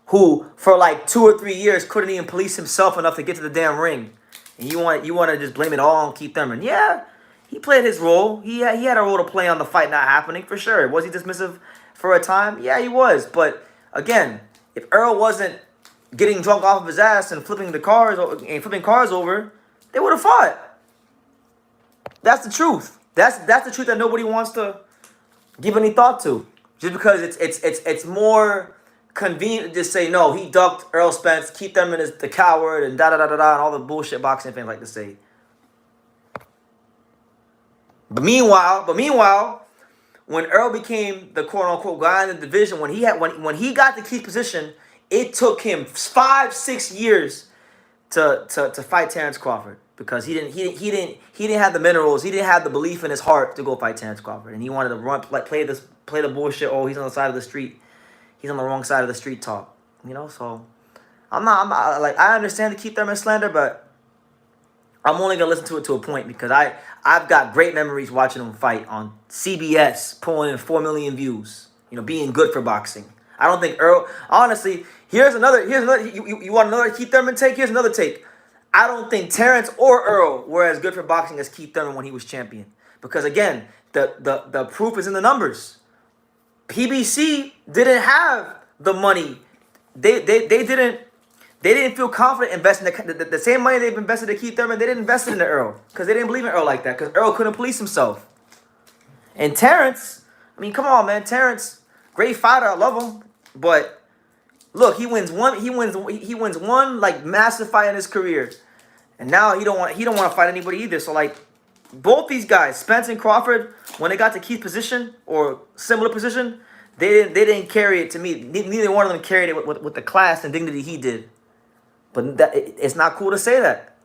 who for like 2 or 3 years couldn't even police himself enough to get to the damn ring. And you want to just blame it all on Keith Thurman? Yeah, he played his role. He had a role to play on the fight not happening for sure. Was he dismissive for a time? Yeah, he was. But again, if Earl wasn't getting drunk off of his ass and flipping cars over, they would have fought. That's the truth. That's the truth that nobody wants to give any thought to. Just because it's more convenient to just say, no, he ducked Earl Spence, Keith Thurman is the coward, and and all the bullshit boxing fans like to say. But meanwhile, when Earl became the quote unquote guy in the division, when he got the Keith position, it took him 5-6 years to fight Terence Crawford. Because he didn't have the minerals, he didn't have the belief in his heart to go fight Terence Crawford, and he wanted to play the bullshit. Oh, he's on the side of the street, he's on the wrong side of the street talk, you know. So I'm not like, I understand the Keith Thurman slander, but I'm only gonna listen to it to a point because I've got great memories watching him fight on CBS, pulling in 4 million views, you know, being good for boxing. I don't think Earl. Honestly, here's another. You want another Keith Thurman take? Here's another take. I don't think Terence or Earl were as good for boxing as Keith Thurman when he was champion. Because again, the proof is in the numbers. PBC didn't have the money. They didn't feel confident investing the same money they've invested in Keith Thurman. They didn't invest it in Earl because they didn't believe in Earl like that. Because Earl couldn't police himself. And Terence, I mean, come on, man. Terence, great fighter. I love him, but. Look, he wins one like massive fight in his career, and now he don't want to fight anybody either. So like, both these guys, Spence and Crawford, when they got to Keith's position or similar position, they didn't carry it to me. Neither one of them carried it with the class and dignity he did. But it's not cool to say that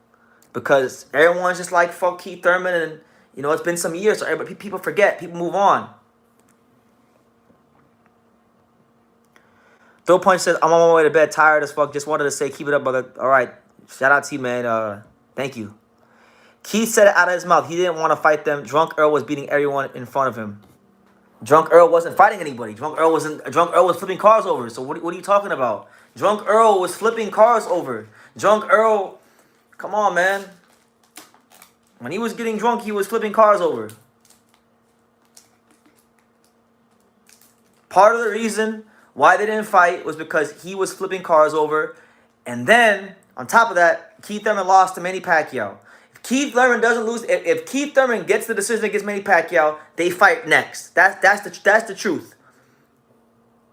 because everyone's just like fuck Keith Thurman, and you know it's been some years, so people forget, people move on. Phil Punch says, I'm on my way to bed, tired as fuck. Just wanted to say, keep it up, brother. All right. Shout out to you, man. Thank you. Keith said it out of his mouth. He didn't want to fight them. Drunk Earl was beating everyone in front of him. Drunk Earl wasn't fighting anybody. Drunk Earl was flipping cars over. So what are you talking about? Drunk Earl was flipping cars over. Drunk Earl, come on, man. When he was getting drunk, he was flipping cars over. Part of the reason why they didn't fight was because he was flipping cars over. And then, on top of that, Keith Thurman lost to Manny Pacquiao. If Keith Thurman doesn't lose, if Keith Thurman gets the decision against Manny Pacquiao, they fight next. That's the truth.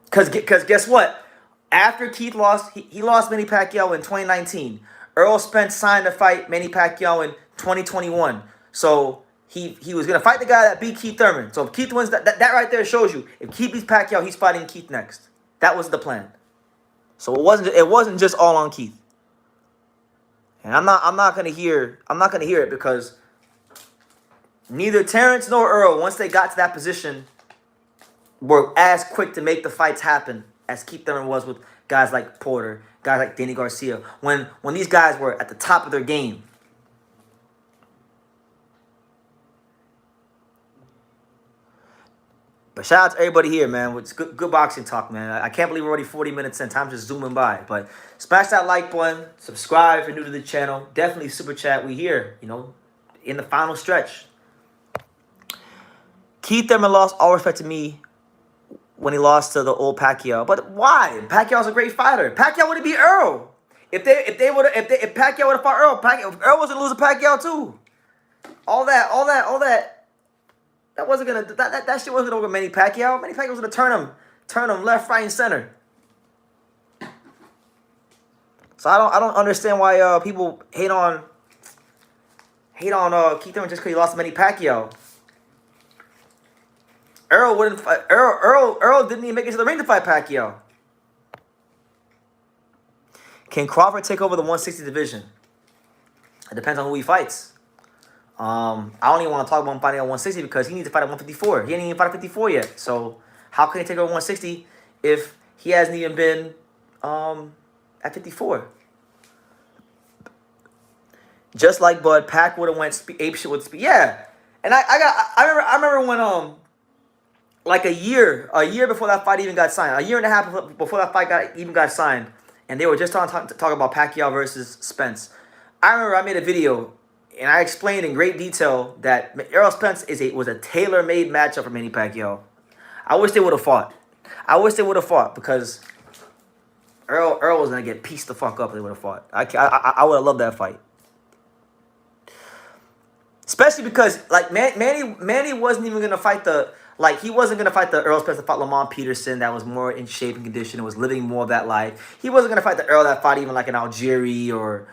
Because guess what? After Keith lost, he lost Manny Pacquiao in 2019. Errol Spence signed to fight Manny Pacquiao in 2021. So he was going to fight the guy that beat Keith Thurman. So if Keith wins, that right there shows you. If Keith beats Pacquiao, he's fighting Keith next. That was the plan. So it wasn't just all on Keith. And I'm not gonna hear it because neither Terence nor Earl, once they got to that position, were as quick to make the fights happen as Keith Thurman was with guys like Porter, guys like Danny Garcia. When these guys were at the top of their game. But shout out to everybody here, man. It's good boxing talk, man. I can't believe we're already 40 minutes in. Time's just zooming by. But smash that like button. Subscribe if you're new to the channel. Definitely super chat. We here, in the final stretch. Keith Thurman lost all respect to me when he lost to the old Pacquiao. But why? Pacquiao's a great fighter. Pacquiao would have beat Earl. If Pacquiao would have fought Earl, Earl was gonna lose to Pacquiao too. All that. That wasn't gonna that shit wasn't over Manny Pacquiao. Manny Pacquiao was gonna turn him left, right, and center. So I don't understand why people hate on Keith Thurman just because he lost to Manny Pacquiao. Earl didn't even make it to the ring to fight Pacquiao. Can Crawford take over the 160 division? It depends on who he fights. I don't even want to talk about him fighting at 160 because he needs to fight at 154. He ain't even fight at 54 yet. So how can he take over 160 if he hasn't even been at 54? Just like Bud, Pac would have went ape shit with speed. Yeah, and I remember when like a year before that fight even got signed, a year and a half before that fight got signed, and they were just talking about Pacquiao versus Spence. I remember I made a video. And I explained in great detail that Errol Spence was a tailor-made matchup for Manny Pacquiao. I wish they would have fought. Because Earl was gonna get pieced the fuck up if they would have fought. I would have loved that fight. Especially because Manny wasn't even gonna fight he wasn't gonna fight the Earl Spence that fought Lamont Peterson that was more in shape and condition and was living more of that life. He wasn't gonna fight the Earl that fought even like an Algieri or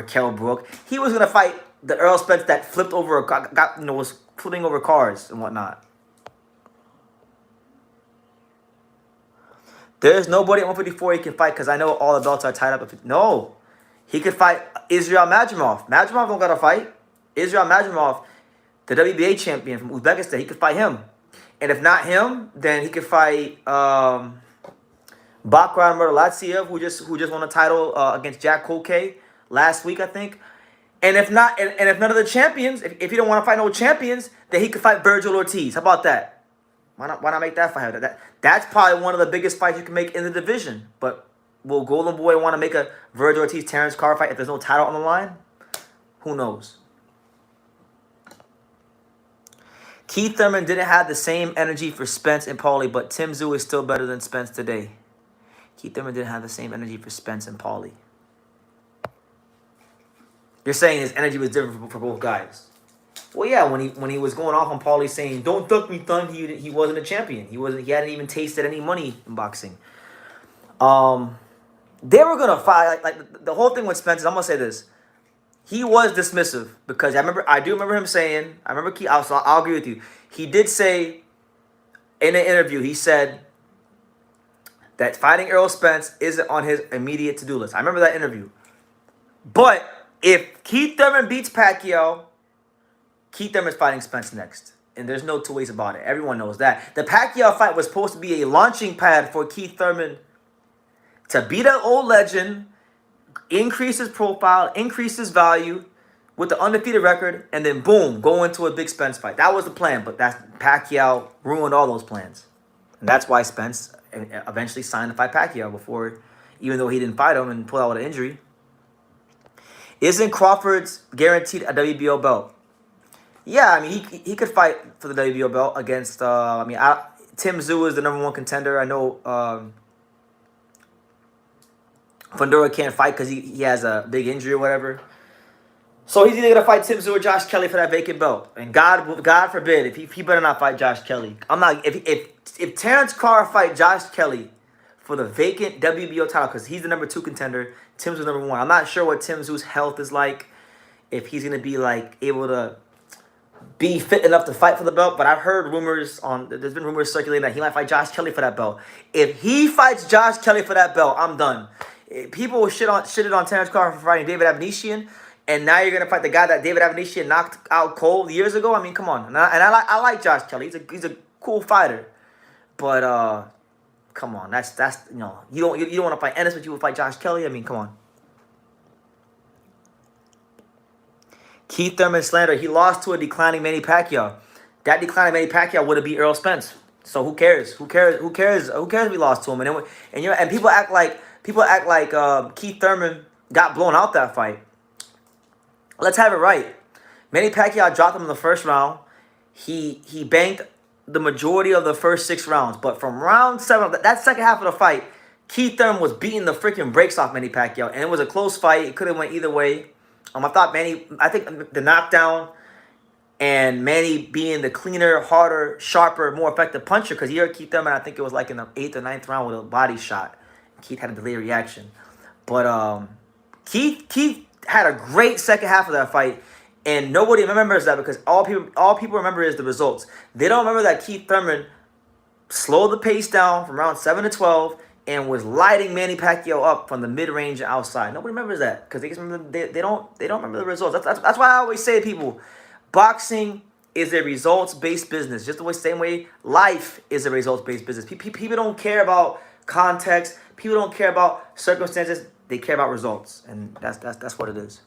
Kell Brook. He was gonna fight the Earl Spence that flipped over was flipping over cars and whatnot. There's nobody at 154 he can fight because I know all the belts are tied up. No, he could fight Israel Madrimov. Madrimov don't gotta fight. Israel Madrimov, the WBA champion from Uzbekistan, he could fight him. And if not him, then he could fight Bakran Murtalatsev, who just won a title against Jack Kolke last week, I think. And if not, and if none of the champions, if he don't want to fight no champions, then he could fight Virgil Ortiz. How about that? Why not make that fight? That's probably one of the biggest fights you can make in the division. But will Golden Boy want to make a Virgil Ortiz Terence Carr fight if there's no title on the line? Who knows? Keith Thurman didn't have the same energy for Spence and Paulie, but Tim Tszyu is still better than Spence today. Keith Thurman didn't have the same energy for Spence and Paulie. You're saying his energy was different for both guys. Well, yeah, when he was going off on Paulie saying, "Don't duck me, thun," he wasn't a champion. He hadn't even tasted any money in boxing. They were gonna fight like the whole thing with Spence. I'm gonna say this. He was dismissive because I do remember him saying, I'll agree with you. He did say in an interview, he said that fighting Errol Spence isn't on his immediate to-do list. I remember that interview. But if Keith Thurman beats Pacquiao, Keith Thurman's fighting Spence next. And there's no two ways about it. Everyone knows that. The Pacquiao fight was supposed to be a launching pad for Keith Thurman to beat an old legend, increase his profile, increase his value with the undefeated record, and then boom, go into a big Spence fight. That was the plan, but Pacquiao ruined all those plans. And that's why Spence eventually signed to fight Pacquiao even though he didn't fight him and pull out with an injury. Isn't Crawford's guaranteed a WBO belt? Yeah, I mean, he could fight for the WBO belt against, Tim Tszyu is the #1 contender. I know Fundora can't fight because he has a big injury or whatever. So he's either going to fight Tim Tszyu or Josh Kelly for that vacant belt. And God forbid, if he better not fight Josh Kelly. I'm not, if Terence Crawford fight Josh Kelly for the vacant WBO title, because he's the #2 contender, Tim Tszyu #1. I'm not sure what Tim Tszyu's health is like, if he's going to be like able to be fit enough to fight for the belt, but I've heard rumors there's been rumors circulating that he might fight Josh Kelly for that belt. If he fights Josh Kelly for that belt, I'm done. People shitted on Terence Crawford for fighting David Avanesyan, and now you're gonna fight the guy that David Avanesyan knocked out cold years ago. I mean, come on. And I like Josh Kelly. He's a cool fighter, but come on, that's you don't want to fight Ennis, but you would fight Josh Kelly. I mean, come on. Keith Thurman slander. He lost to a declining Manny Pacquiao. That declining Manny Pacquiao would have beat Earl Spence. So who cares? Who cares? Who cares? Who cares if we lost to him? And people act like Keith Thurman got blown out that fight. Let's have it right. Manny Pacquiao dropped him in the first round. He banked the majority of the first 6 rounds, but from round 7, that second half of the fight, Keith Thurman was beating the freaking brakes off Manny Pacquiao, and it was a close fight. It could have went either way. I think the knockdown and Manny being the cleaner, harder, sharper, more effective puncher, because he heard Keith Thurman, I think it was like in the 8th or 9th round with a body shot. Keith had a delayed reaction. But Keith had a great second half of that fight, and nobody remembers that because all people remember is the results. They don't remember that Keith Thurman slowed the pace down from round 7 to 12 and was lighting Manny Pacquiao up from the mid-range and outside. Nobody remembers that because they don't remember the results. That's why I always say to people, boxing is a results-based business. Just the same way life is a results-based business. People don't care about context. People don't care about circumstances. They care about results, and that's what it is.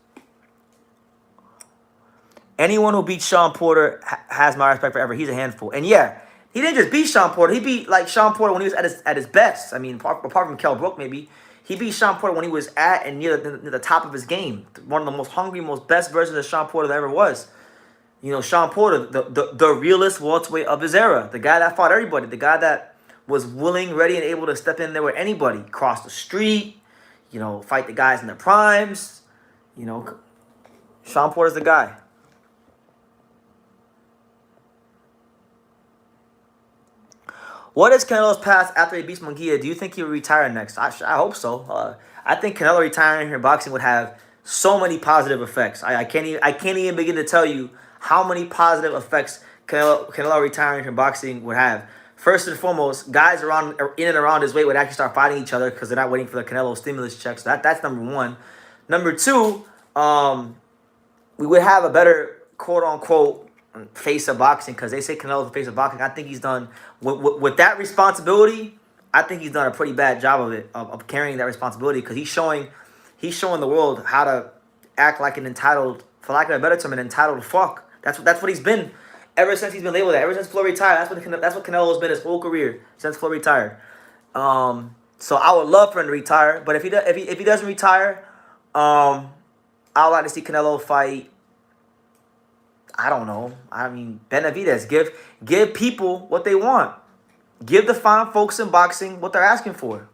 Anyone who beats Sean Porter has my respect forever. He's a handful, and yeah. He didn't just beat Sean Porter. He beat like Sean Porter when he was at his best. I mean, apart from Kell Brook, maybe. He beat Sean Porter when he was at and near the top of his game. One of the most hungry, most best versions of Sean Porter that ever was. You know, Sean Porter, the realest welterweight of his era. The guy that fought everybody. The guy that was willing, ready, and able to step in there with anybody. Cross the street. You know, fight the guys in their primes. You know, Sean Porter's the guy. What is Canelo's path after he beats Munguia? Do you think he will retire next? I hope so. I think Canelo retiring here in boxing would have so many positive effects. I can't even begin to tell you how many positive effects Canelo retiring from boxing would have. First and foremost, guys in and around his weight would actually start fighting each other because they're not waiting for the Canelo stimulus check. So that's #1. #2, we would have a better quote-unquote face of boxing because they say Canelo's the face of boxing. I think he's done with that responsibility. I think he's done a pretty bad job of it, of carrying that responsibility because he's showing the world how to act like an entitled, for lack of a better term, an entitled fuck. That's what he's been ever since he's been labeled that. Ever since Flo retired, that's what Canelo's been his whole career since Flo retired. So I would love for him to retire, but if he doesn't retire, I would like to see Canelo fight. I don't know. I mean, Benavidez. Give people what they want. Give the fine folks in boxing what they're asking for.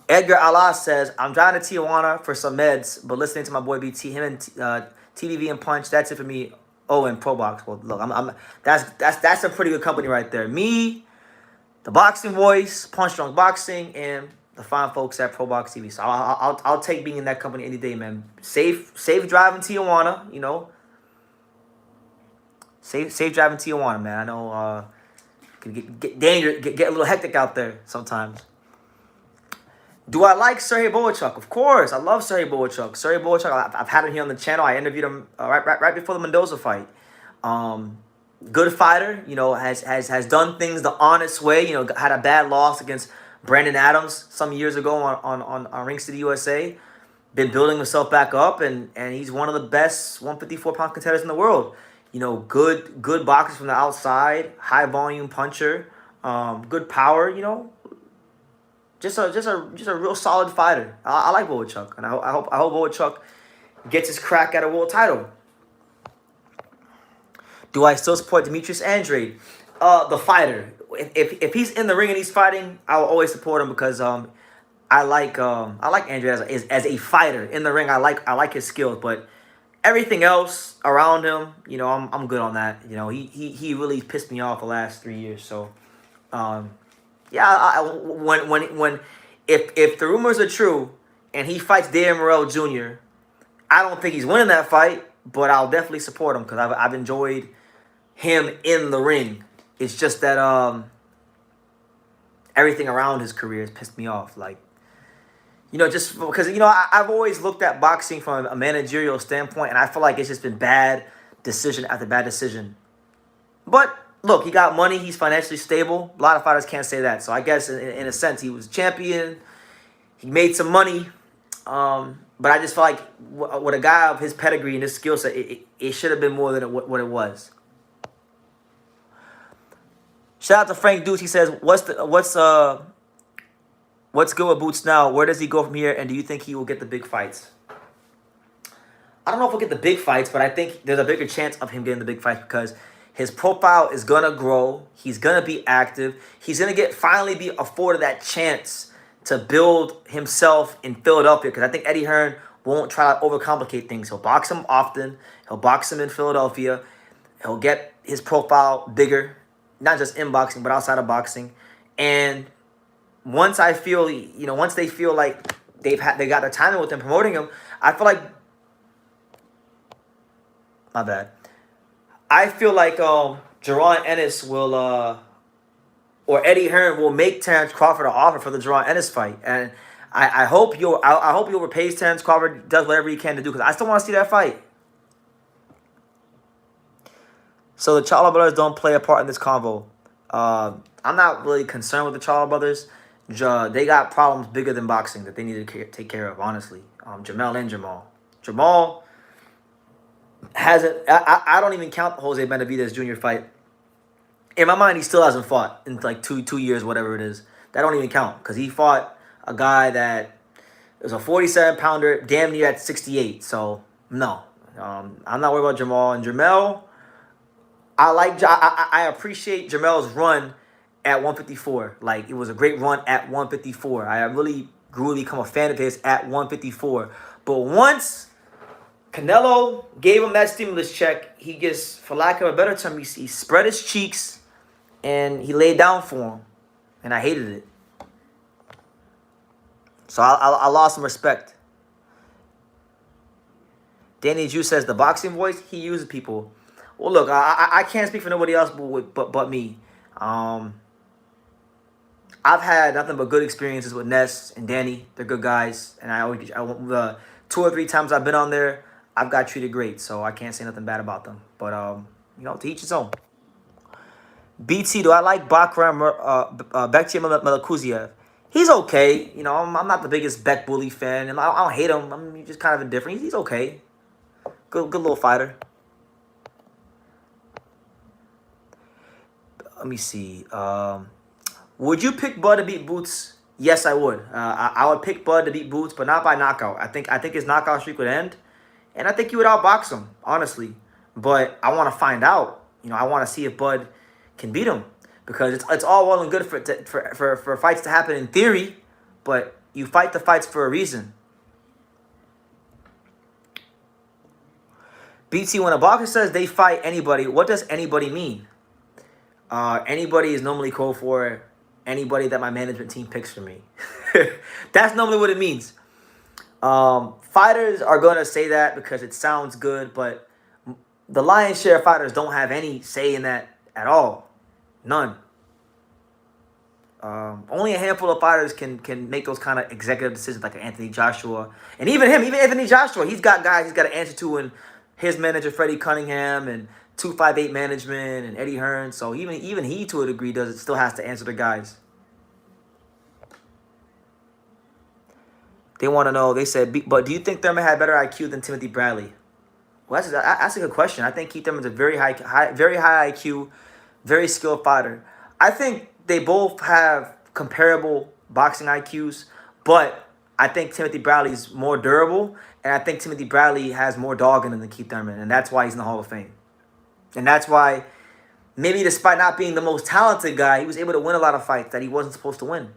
Edgar Allah says, I'm driving to Tijuana for some meds, but listening to my boy BT, him and TDV and Punch, that's it for me. Oh, and Pro Box. Well, look, that's a pretty good company right there. Me, the Boxing Voice, Punch Drunk Boxing, and the fine folks at Pro Box TV. So I'll take being in that company any day, man. Safe driving Tijuana, you know. Safe driving Tijuana, man. I know can get dangerous, get a little hectic out there sometimes. Do I like Sergey Bohachuk? Of course, I love Sergey Bohachuk. Sergey Bohachuk, I've had him here on the channel. I interviewed him right before the Mendoza fight. Good fighter, you know, has done things the honest way. You know, had a bad loss against Brandon Adams some years ago on Ring City, USA. Been building himself back up, and he's one of the best 154-pound contenders in the world. You know, good boxer from the outside, high volume puncher, good power. You know, just a real solid fighter. I like Boachuk, and I hope Boachuk gets his crack at a world title. Do I still support Demetrius Andrade? The fighter. If he's in the ring and he's fighting, I will always support him because I like Andrade as a fighter in the ring. I like his skills, but everything else around him, I'm good on that. He really pissed me off the last 3 years. So, yeah, if the rumors are true and he fights Dan Morrell Jr., I don't think he's winning that fight, but I'll definitely support him because I've enjoyed him in the ring. It's just that everything around his career has pissed me off. Like, just because, I've always looked at boxing from a managerial standpoint, and I feel like it's just been bad decision after bad decision. But, look, he got money. He's financially stable. A lot of fighters can't say that. So I guess, in a sense, he was a champion. He made some money. But I just feel like with a guy of his pedigree and his skill set, it should have been more than what it was. Shout out to Frank Deuce. He says, what's good with Boots now? Where does he go from here? And do you think he will get the big fights? I don't know if he'll get the big fights, but I think there's a bigger chance of him getting the big fights because his profile is going to grow. He's going to be active. He's going to finally be afforded that chance to build himself in Philadelphia because I think Eddie Hearn won't try to overcomplicate things. He'll box him often. He'll box him in Philadelphia. He'll get his profile bigger. Not just in boxing, but outside of boxing. And once I feel, once they feel like they got their timing with him promoting him, I feel like, my bad. I feel like Jerron Ennis will, or Eddie Hearn will make Terence Crawford an offer for the Jerron Ennis fight, and I hope he overpays Terence Crawford, does whatever he can to do because I still want to see that fight. So the Charlo brothers don't play a part in this convo. I'm not really concerned with the Charlo brothers. They got problems bigger than boxing that they need to take care of, honestly. Jamel and Jamal. Jamal hasn't... I don't even count the Jose Benavidez Jr. fight. In my mind, he still hasn't fought in like two years, whatever it is. That don't even count because he fought a guy that was a 47-pounder, damn near at 68. So, no. I'm not worried about Jamal. And Jamel... I appreciate Jamel's run at 154. Like, it was a great run at 154. I really grew to become a fan of his at 154. But once Canelo gave him that stimulus check, he just, for lack of a better term, he spread his cheeks and he laid down for him. And I hated it. So I lost some respect. Danny Jew says, the boxing voice, he uses people. Well, look, I can't speak for nobody else but me. I've had nothing but good experiences with Ness and Danny. They're good guys, and the 2 or 3 times I've been on there, I've got treated great, so I can't say nothing bad about them. But to each his own. BT, do I like Bakhram Bektia He's okay. I'm not the biggest Beck Bully fan, and I don't hate him. I'm just kind of indifferent. He's okay. Good little fighter. Let me see. Would you pick Bud to beat Boots? Yes, I would. I would pick Bud to beat Boots, but not by knockout. I think his knockout streak would end, and I think he would outbox him, honestly. But I want to find out. I want to see if Bud can beat him because it's all well and good for fights to happen in theory, but you fight the fights for a reason. BT, when a boxer says they fight anybody, what does anybody mean? Anybody is normally code for anybody that my management team picks for me. That's normally what it means. Fighters are going to say that because it sounds good, but the lion's share of fighters don't have any say in that at all. None. Only a handful of fighters can make those kind of executive decisions like Anthony Joshua. And even Anthony Joshua, he's got guys he's got to answer to, and his manager, Freddie Cunningham, and 258 management and Eddie Hearn. So even he, to a degree, still has to answer the guys. They want to know. They said, but do you think Thurman had better IQ than Timothy Bradley? Well, that's a good question. I think Keith Thurman's a very high IQ, very skilled fighter. I think they both have comparable boxing IQs, but I think Timothy Bradley's more durable, and I think Timothy Bradley has more dog in him than Keith Thurman, and that's why he's in the Hall of Fame. And that's why, maybe despite not being the most talented guy, he was able to win a lot of fights that he wasn't supposed to win.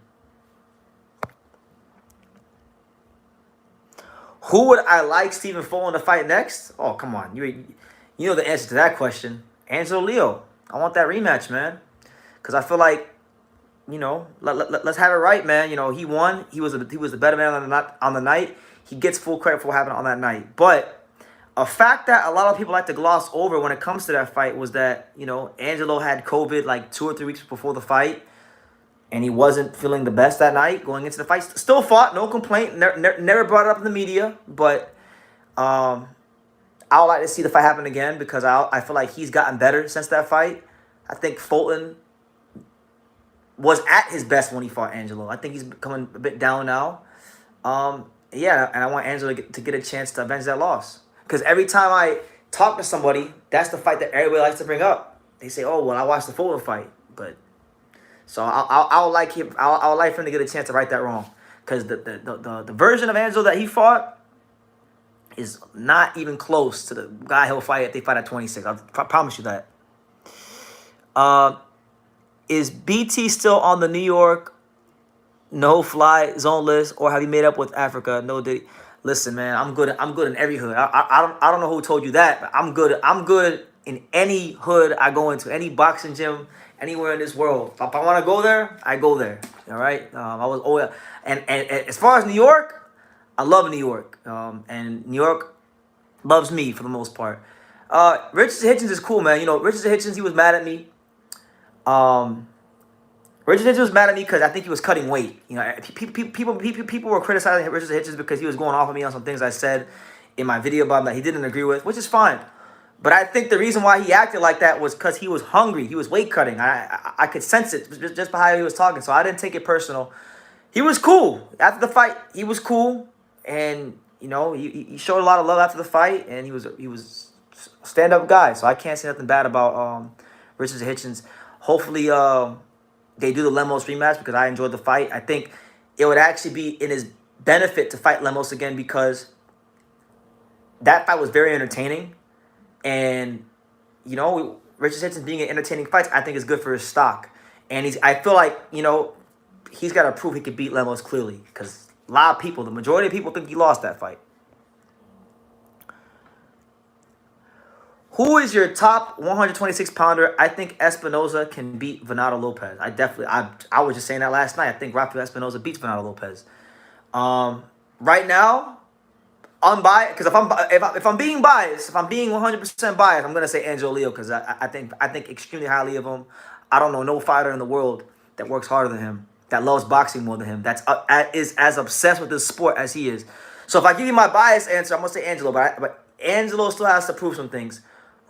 Who would I like Stephen Fulton to fight next? Oh, come on. You know the answer to that question. Angelo Leo. I want that rematch, man. Because I feel like, you know, let's have it right, man. You know, he won. He was the better man on the night. He gets full credit for what happened on that night. But a fact that a lot of people like to gloss over when it comes to that fight was that, you know, Angelo had COVID like 2 or 3 weeks before the fight. And he wasn't feeling the best that night going into the fight. Still fought, no complaint. Never brought it up in the media. But I would like to see the fight happen again because I feel like he's gotten better since that fight. I think Fulton was at his best when he fought Angelo. I think he's becoming a bit down now. Yeah, and I want Angelo to get a chance to avenge that loss. Because every time I talk to somebody, that's the fight that everybody likes to bring up. They say, oh, well, I watched the Fulton fight. But so I would like him. I would like for him to get a chance to right that wrong, because the version of Angelo that he fought is not even close to the guy he'll fight if they fight at 26. I promise you that. Is BT still on the New York no-fly zone list, or have you made up with Africa? No, did he? Listen, man, I'm good in every hood. I don't know who told you that, but I'm good in any hood I go into, any boxing gym, anywhere in this world. If I want to go there, I go there. All right. And as far as New York, I love New York. And New York loves me for the most part. Richard Hitchens is cool, man. You know, Richard Hitchens, he was mad at me. Richard Hitchens was mad at me because I think he was cutting weight. You know, people were criticizing Richard Hitchens because he was going off of me on some things I said in my video about him that he didn't agree with, which is fine. But I think the reason why he acted like that was because he was hungry. He was weight cutting. I could sense it just by how he was talking. So I didn't take it personal. He was cool. After the fight, he was cool. And, you know, he showed a lot of love after the fight. And he was a stand-up guy. So I can't say nothing bad about Richard Hitchens. Hopefully they do the Lemos rematch because I enjoyed the fight. I think it would actually be in his benefit to fight Lemos again because that fight was very entertaining. And, you know, Richard Hitchens being an entertaining fight, I think is good for his stock. And I feel like, you know, he's got to prove he could beat Lemos clearly. Because a lot of people, the majority of people think he lost that fight. Who is your top 126-pounder? I think Espinoza can beat Venado Lopez. I was just saying that last night. I think Rafael Espinoza beats Venado Lopez. Right now, unbiased, because if I'm being biased, if I'm being 100% biased, I'm gonna say Angelo Leo because I think extremely highly of him. I don't know no fighter in the world that works harder than him, that loves boxing more than him, is as obsessed with this sport as he is. So if I give you my biased answer, I'm gonna say Angelo, but Angelo still has to prove some things.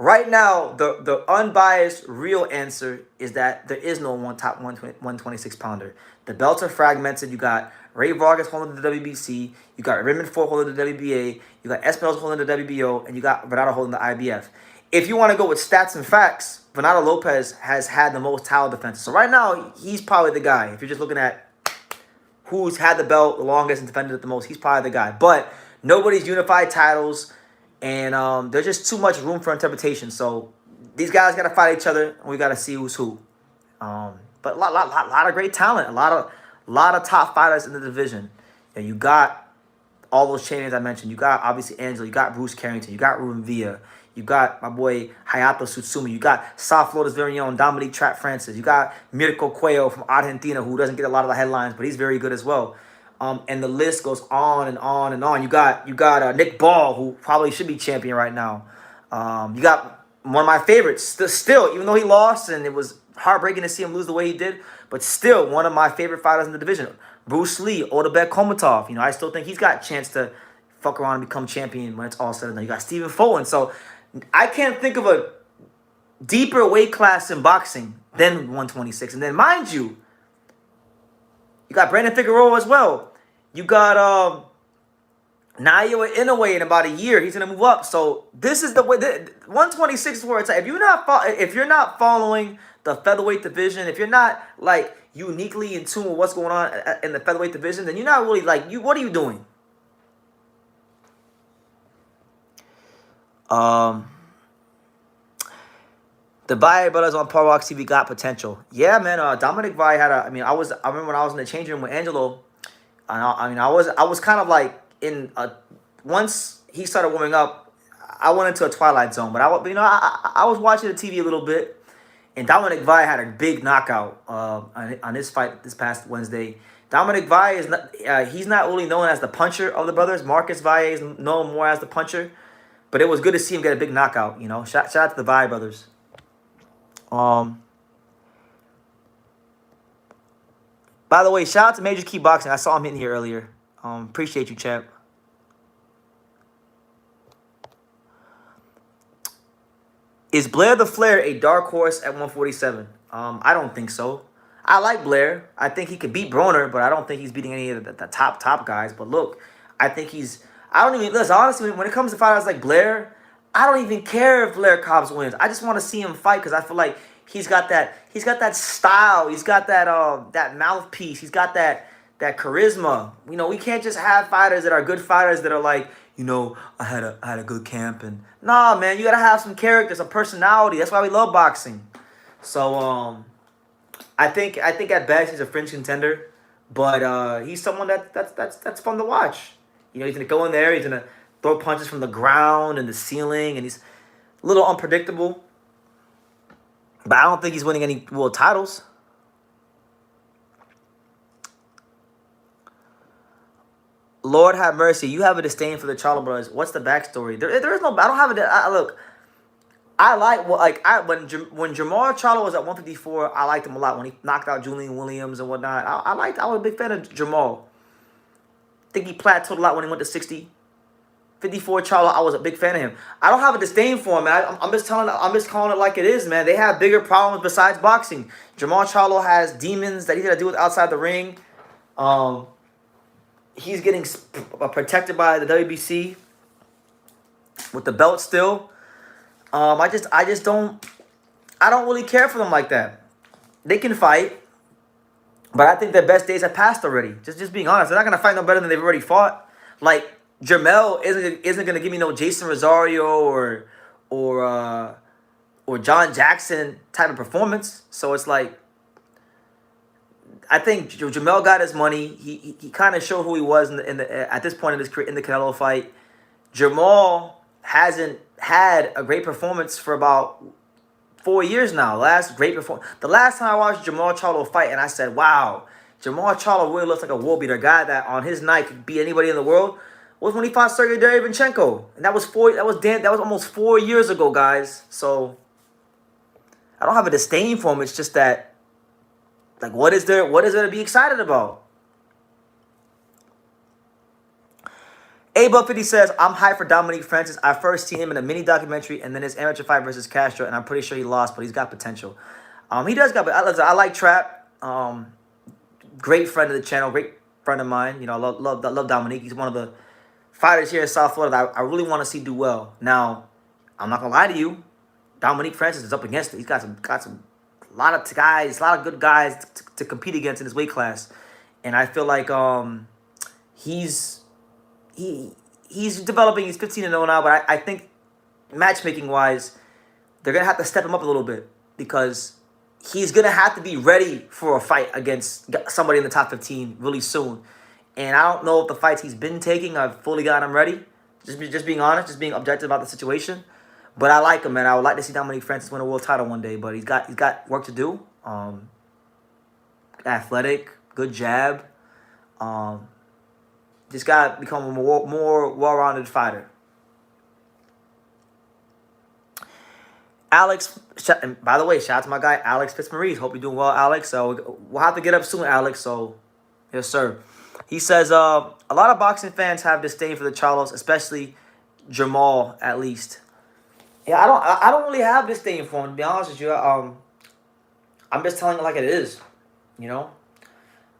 Right now, the unbiased real answer is that there is no top 126-pounder. The belts are fragmented. You got Ray Vargas holding the WBC. You got Raymond Ford holding the WBA. You got Espinoza holding the WBO. And you got Venado holding the IBF. If you want to go with stats and facts, Venado Lopez has had the most title defenses. So right now, he's probably the guy. If you're just looking at who's had the belt the longest and defended it the most, he's probably the guy. But nobody's unified titles. And there's just too much room for interpretation. So these guys got to fight each other, and we got to see who's who. But a lot of great talent, a lot of top fighters in the division. And you got all those champions I mentioned. You got obviously Angelo. You got Bruce Carrington. You got Ruben Villa. You got my boy Hayato Tsutsumi. You got South Florida's very own Dominique Trap Francis. You got Mirko Cuello from Argentina, who doesn't get a lot of the headlines, but he's very good as well. And the list goes on and on and on. You got Nick Ball, who probably should be champion right now. You got one of my favorites, still, even though he lost, and it was heartbreaking to see him lose the way he did, but still one of my favorite fighters in the division. Bruce Lee, Otabek Komatov. You know, I still think he's got a chance to fuck around and become champion when it's all said and done. You got Stephen Fulton. So I can't think of a deeper weight class in boxing than 126. And then, mind you, you got Brandon Figueroa as well. You got Now you're in a way in about a year he's gonna move up. So this is the way. 126 is where it's at. If you're not following the featherweight division, if you're not like uniquely in tune with what's going on in the featherweight division, then you're not really like you. What are you doing? The Valle brothers on Parbox TV got potential. Yeah, man. Dominic Valle had a. I mean, I remember when I was in the changing room with Angelo. I was kind of like in a. Once he started warming up, I went into a twilight zone. But I was watching the TV a little bit, and Dominic Valle had a big knockout on his fight this past Wednesday. Dominic Valle is not. He's not really known as the puncher of the brothers. Marcus Valle is known more as the puncher. But it was good to see him get a big knockout. You know, shout out to the Valle brothers. By the way, shout out to Major Key Boxing. I saw him in here earlier. Appreciate you, champ. Is Blair the Flair a dark horse at 147? I don't think so. I like Blair. I think he could beat Broner, but I don't think he's beating any of the top guys. But look, I think he's. I don't even listen. Honestly, when it comes to fighters like Blair, I don't even care if Blair Cobbs wins. I just want to see him fight because I feel like he's got that style. He's got that mouthpiece. He's got that charisma. You know, we can't just have fighters that are good fighters that are like, you know, I had a good camp and nah, man, you gotta have some character, some personality. That's why we love boxing. So I think at best he's a fringe contender, but he's someone that's fun to watch. You know, he's gonna go in there. He's gonna throw punches from the ground and the ceiling, and he's a little unpredictable. But I don't think he's winning any world titles. Lord have mercy. You have a disdain for the Charlo brothers. What's the backstory? There is no. I don't have a. Look, I like when Jamal Charlo was at 154. I liked him a lot when he knocked out Julian Williams and whatnot. I was a big fan of Jamal. I think he plateaued a lot when he went to 60. 54 Charlo, I was a big fan of him. I don't have a disdain for him, man. I'm just calling it like it is, man. They have bigger problems besides boxing. Jamal Charlo has demons that he's got to deal with outside the ring. He's getting protected by the WBC with the belt still. I don't really care for them like that. They can fight, but I think their best days have passed already. Just being honest, they're not gonna fight no better than they've already fought. Like Jermell isn't gonna give me no Jason Rosario or John Jackson type of performance. So it's like I think Jermell got his money. He kind of showed who he was at this point in his career in the Canelo fight. Jamal hasn't had a great performance for about 4 years now. The last time I watched Jamal Charlo fight, and I said, "Wow, Jamal Charlo really looks like a world beater, a guy that on his night could beat anybody in the world." Was when he fought Sergey Derevyanchenko, and that was almost 4 years ago, guys. So I don't have a disdain for him. It's just that, like, what is there to be excited about? A-Buff50 says, I'm hyped for Dominique Francis. I first seen him in a mini documentary and then his amateur fight versus Castro, and I'm pretty sure he lost, but he's got potential. He does got, I like Trap. Great friend of the channel, great friend of mine. You know, I love Dominique. He's one of the fighters here in South Florida that I really want to see do well. Now, I'm not gonna lie to you, Dominique Francis is up against it. He's got a lot of good guys to compete against in his weight class, and I feel like he's developing. He's 15-0 now, but I think matchmaking wise, they're gonna have to step him up a little bit because he's gonna have to be ready for a fight against somebody in the top 15 really soon. And I don't know if the fights he's been taking have fully got him ready. Just being honest, just being objective about the situation. But I like him, man. I would like to see Dominique Francis win a world title one day, but he's got work to do. Athletic, good jab. Just got to become a more well-rounded fighter. Alex, and by the way, shout out to my guy Alex Fitzmaurice. Hope you're doing well, Alex. So we'll have to get up soon, Alex. So yes, sir. He says a lot of boxing fans have disdain for the Charlos, especially Jamal, at least. Yeah, I don't really have disdain for him, to be honest with you. I'm just telling it like it is, you know.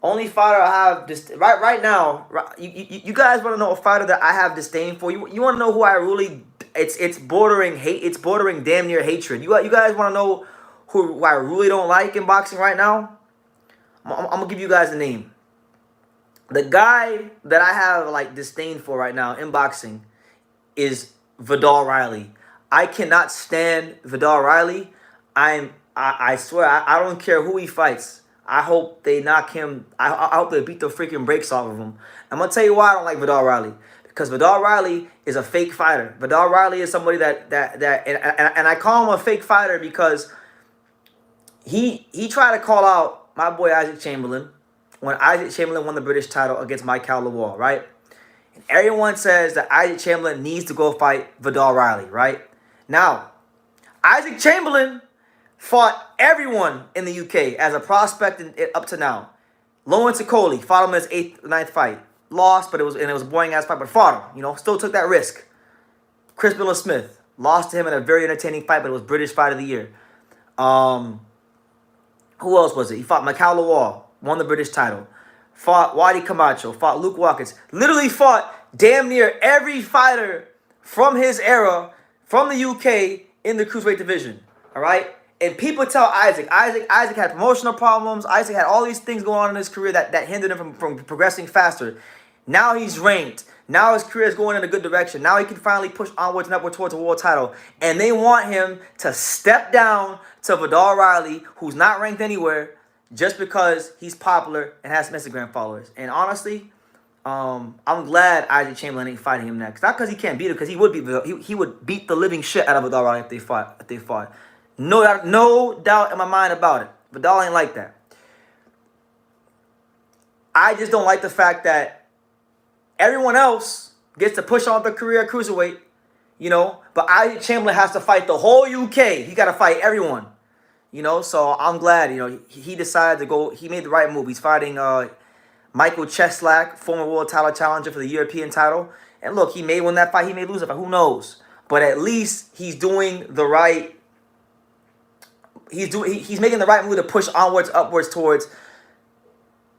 Only fighter I have this right now. You guys want to know a fighter that I have disdain for? You want to know who I really? It's bordering hate. It's bordering damn near hatred. You guys want to know who I really don't like in boxing right now? I'm gonna give you guys a name. The guy that I have like disdain for right now in boxing is Vidal Riley. I cannot stand Vidal Riley. I swear I don't care who he fights. I hope they knock him. I hope they beat the freaking brakes off of him. I'm gonna tell you why I don't like Vidal Riley. Because Vidal Riley is a fake fighter. Vidal Riley is somebody and I call him a fake fighter because he tried to call out my boy Isaac Chamberlain when Isaac Chamberlain won the British title against Michael Lawal, right? And everyone says that Isaac Chamberlain needs to go fight Vidal Riley, right? Now, Isaac Chamberlain fought everyone in the UK as a prospect up to now. Lawrence Okoli fought him in his 8th, 9th fight. Lost, but it was a boring ass fight, but fought him. You know, still took that risk. Chris Miller Smith lost to him in a very entertaining fight, but it was British Fight of the Year. Who else was it? He fought Michael Lawal, won the British title. Fought Wadi Camacho, fought Luke Watkins. Literally fought damn near every fighter from his era, from the UK, in the cruiserweight division. All right? And people tell Isaac had promotional problems. Isaac had all these things going on in his career that hindered him from progressing faster. Now he's ranked. Now his career is going in a good direction. Now he can finally push onwards and upward towards a world title. And they want him to step down to Vidal Riley, who's not ranked anywhere, just because he's popular and has some Instagram followers. And honestly, I'm glad Isaac Chamberlain ain't fighting him next. Not because he can't beat him, because he would beat the living shit out of Vidal Riley if they fought. No doubt in my mind about it. Vidal ain't like that. I just don't like the fact that everyone else gets to push on their career at cruiserweight, you know, but Isaac Chamberlain has to fight the whole UK. He got to fight everyone, you know. So I'm glad, you know, he decided to go. He made the right move. He's fighting Michael Cheslak, former world title challenger for the European title. And look, he may win that fight. He may lose that fight. Who knows? But at least he's doing the right. He's making the right move to push onwards, upwards towards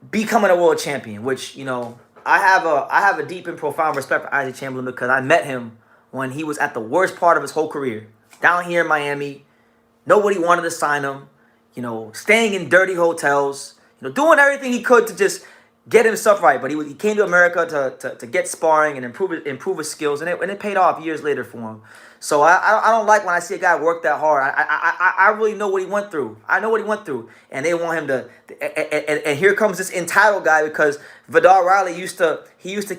becoming a world champion. Which, you know, I have a deep and profound respect for Isaac Chamberlain because I met him when he was at the worst part of his whole career. Down here in Miami, nobody wanted to sign him. You know, staying in dirty hotels. You know, doing everything he could to just get himself right. But he came to America to get sparring and improve his skills, and it paid off years later for him. So I don't like when I see a guy work that hard. I really know what he went through. I know what he went through, and they want him to. And here comes this entitled guy because Vidal Riley used to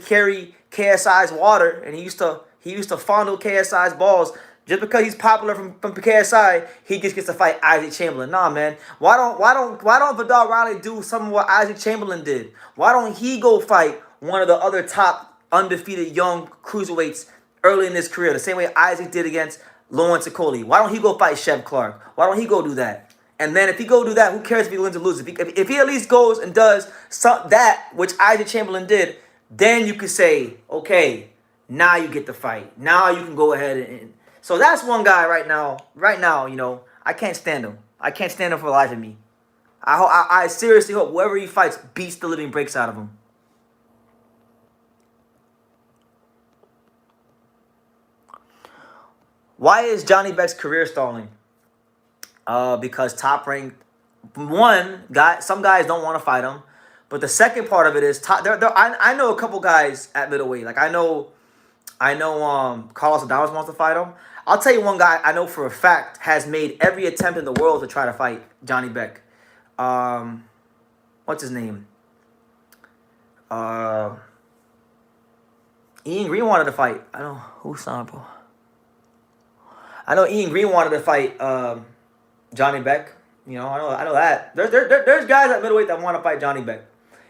carry KSI's water, and he used to fondle KSI's balls. Just because he's popular from KSI, he just gets to fight Isaac Chamberlain. Nah, man. Why don't Vidal Riley do some of what Isaac Chamberlain did? Why don't he go fight one of the other top undefeated young cruiserweights early in his career, the same way Isaac did against Lawrence Okoli? Why don't he go fight Chev Clark? Why don't he go do that? And then if he go do that, who cares if he wins or loses? If he at least goes and does that which Isaac Chamberlain did, then you could say, okay, now you get the fight. Now you can go ahead and so that's one guy right now, you know, I can't stand him. I can't stand him for the life of me. I seriously hope whoever he fights beats the living breaks out of him. Why is Johnny Beck's career stalling? Because Top Rank, some guys don't want to fight him. But the second part of it is, I know a couple guys at middleweight. Like, I know Carlos Adames wants to fight him. I'll tell you one guy I know for a fact has made every attempt in the world to try to fight Johnny Beck. What's his name? Ian Green wanted to fight. I don't know who's on, bro. I know Ian Green wanted to fight Johnny Beck. You know, I know that. There's guys at middleweight that want to fight Johnny Beck.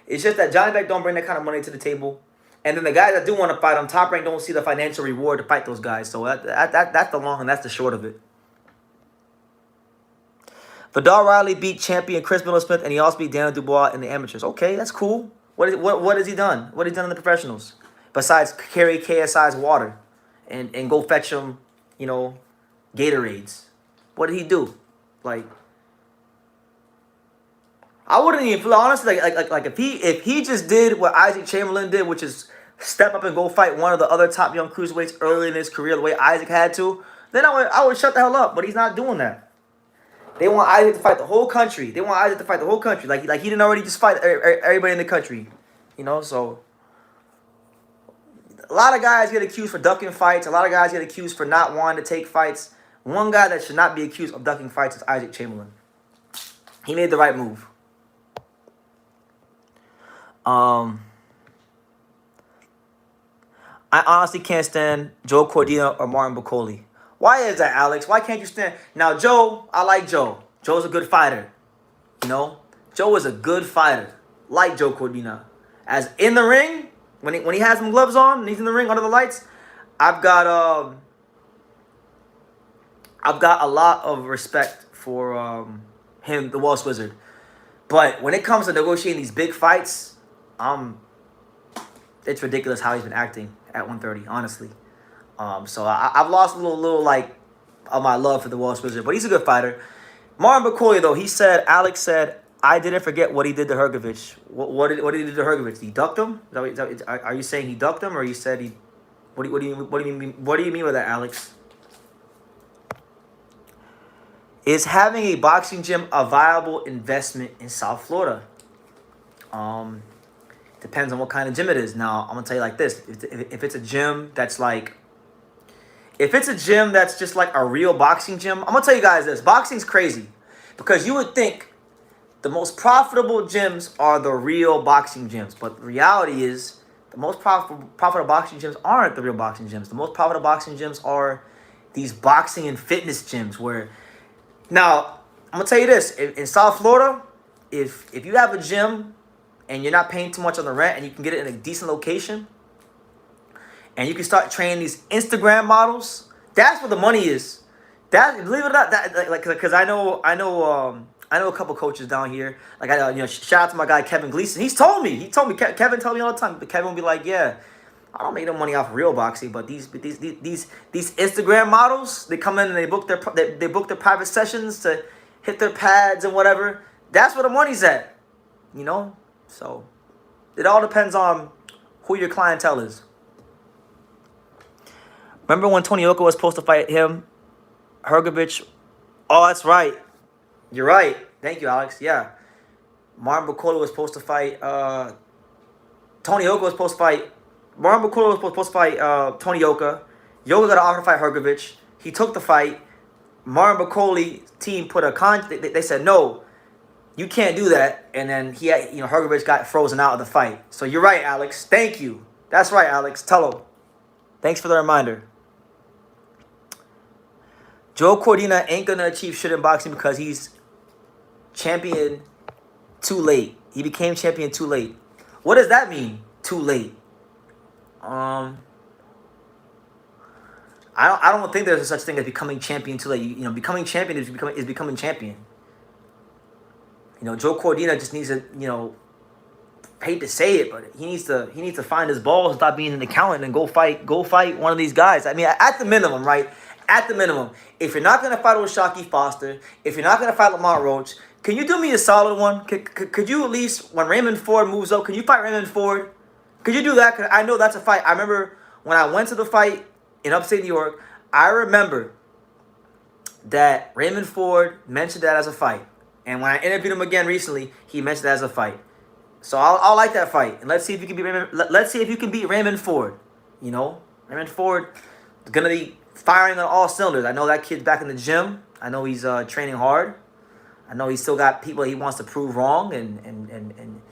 It's just that Johnny Beck don't bring that kind of money to the table. And then the guys that do want to fight him, Top Rank don't see the financial reward to fight those guys. So that's the long and that's the short of it. Vidal Riley beat champion Chris Miller Smith, and he also beat Daniel Dubois in the amateurs. Okay, that's cool. What has he done? What has he done in the professionals? Besides carry KSI's water and go fetch him, you know, Gatorades. What did he do? Like, I wouldn't even feel honestly like if he just did what Isaac Chamberlain did, which is step up and go fight one of the other top young cruiserweights early in his career the way Isaac had to, then I would shut the hell up. But he's not doing that. They want Isaac to fight the whole country. They want Isaac to fight the whole country. Like he didn't already just fight everybody in the country, you know. So a lot of guys get accused for ducking fights. A lot of guys get accused for not wanting to take fights. One guy that should not be accused of ducking fights is Isaac Chamberlain. He made the right move. I honestly can't stand Joe Cordina or Martin Bakole. Why is that, Alex? Why can't you stand? Now, Joe, I like Joe. Joe's a good fighter. You know? Joe is a good fighter. Like Joe Cordina. As in the ring, when he has some gloves on and he's in the ring under the lights, I've got a lot of respect for him, the Welsh Wizard. But when it comes to negotiating these big fights, it's ridiculous how he's been acting at 130, honestly. So I've lost a little like of my love for the Welsh Wizard, but he's a good fighter. Martin Bakole, though, Alex said, I didn't forget what he did to Hrgovic. What did he do to Hrgovic? Did he ducked him? Are you saying he ducked him, or you said he? What do you mean by that, Alex? Is having a boxing gym a viable investment in South Florida? Depends on what kind of gym it is. Now, I'm gonna tell you like this: if it's a gym that's like, if it's a gym that's just like a real boxing gym, I'm gonna tell you guys this: boxing's crazy, because you would think the most profitable gyms are the real boxing gyms, but the reality is the most profitable boxing gyms aren't the real boxing gyms. The most profitable boxing gyms are these boxing and fitness gyms. Where now I'm gonna tell you this: in South Florida, if you have a gym and you're not paying too much on the rent, and you can get it in a decent location, and you can start training these Instagram models, that's where the money is. That, believe it or not, that like, because I know a couple coaches down here. Like shout out to my guy Kevin Gleason. He told me Kevin told me all the time. But Kevin will be like, yeah, I don't make no money off of real boxing, but these Instagram models, they come in and they book their private sessions to hit their pads and whatever. That's where the money's at, you know. So it all depends on who your clientele is. Remember when Tony Oka was supposed to fight him, Hrgovic? Oh, that's right. You're right. Thank you, Alex. Yeah. Martin Bakole was supposed to fight. Tony Oka was supposed to fight. Martin Bakole was supposed to fight Tony Oka. Yoka got an offer to fight Hrgovic. He took the fight. Martin Bakole team put a they said no, you can't do that. And then Hrgovic got frozen out of the fight. So you're right, Alex. Thank you. That's right, Alex. Tell him. Thanks for the reminder. Joe Cordina ain't gonna achieve shit in boxing because he's champion too late. He became champion too late. What does that mean? Too late. I don't think there's a such thing as becoming champion too late. Becoming champion is becoming champion. Joe Cordina just needs to, hate to say it, but he needs to find his balls and stop being an accountant and go fight one of these guys. I mean, at the minimum, right? At the minimum, if you're not gonna fight O'Shaquie Foster, if you're not gonna fight Lamont Roach, can you do me a solid one? Could you at least, when Raymond Ford moves up, can you fight Raymond Ford? Could you do that? Because I know that's a fight. I remember when I went to the fight in upstate New York, I remember that Raymond Ford mentioned that as a fight. And when I interviewed him again recently, he mentioned that as a fight. So I'll like that fight. And let's see if you can beat Raymond. Let's see if you can beat Raymond Ford. Raymond Ford is gonna be firing on all cylinders. I know that kid's back in the gym. I know he's training hard. I know he's still got people he wants to prove wrong and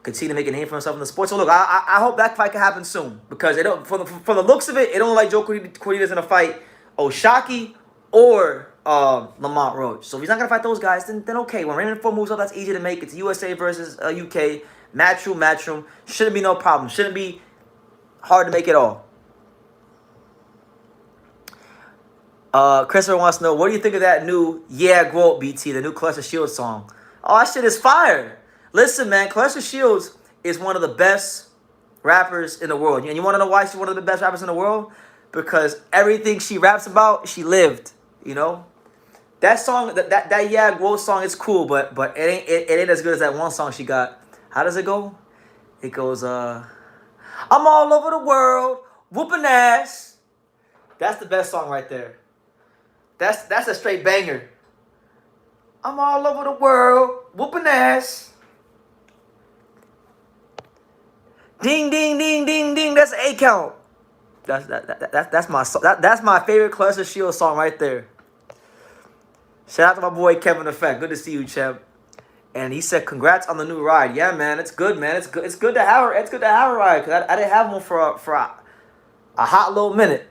continue to make a name for himself in the sport. So look, I hope that fight can happen soon, because for the looks of it, it don't look like Joe Cordina's gonna fight O'Shaquie or Lamont Roach. So if he's not gonna fight those guys, then okay. When Raymond Ford moves up, that's easy to make. It's USA versus UK. Matchroom. Shouldn't be no problem. Shouldn't be hard to make it all. Christopher wants to know, what do you think of that new Yeah Grow Up BT, the new Clarissa Shields song? Oh, that shit is fire. Listen, man, Clarissa Shields is one of the best rappers in the world. And you want to know why she's one of the best rappers in the world? Because everything she raps about, she lived, That song, that Yeah Whoa song is cool, but it ain't as good as that one song she got. How does it go? It goes, I'm all over the world, whooping ass. That's the best song right there. That's a straight banger. I'm all over the world, whooping ass. Ding ding ding ding ding. That's an 8 count. That's my favorite Clarissa Shields song right there. Shout out to my boy Kevin Effect. Good to see you, champ. And he said, "Congrats on the new ride." Yeah, man, it's good, man. It's good. It's good to have her. It's good to have a ride because I didn't have one for a hot little minute.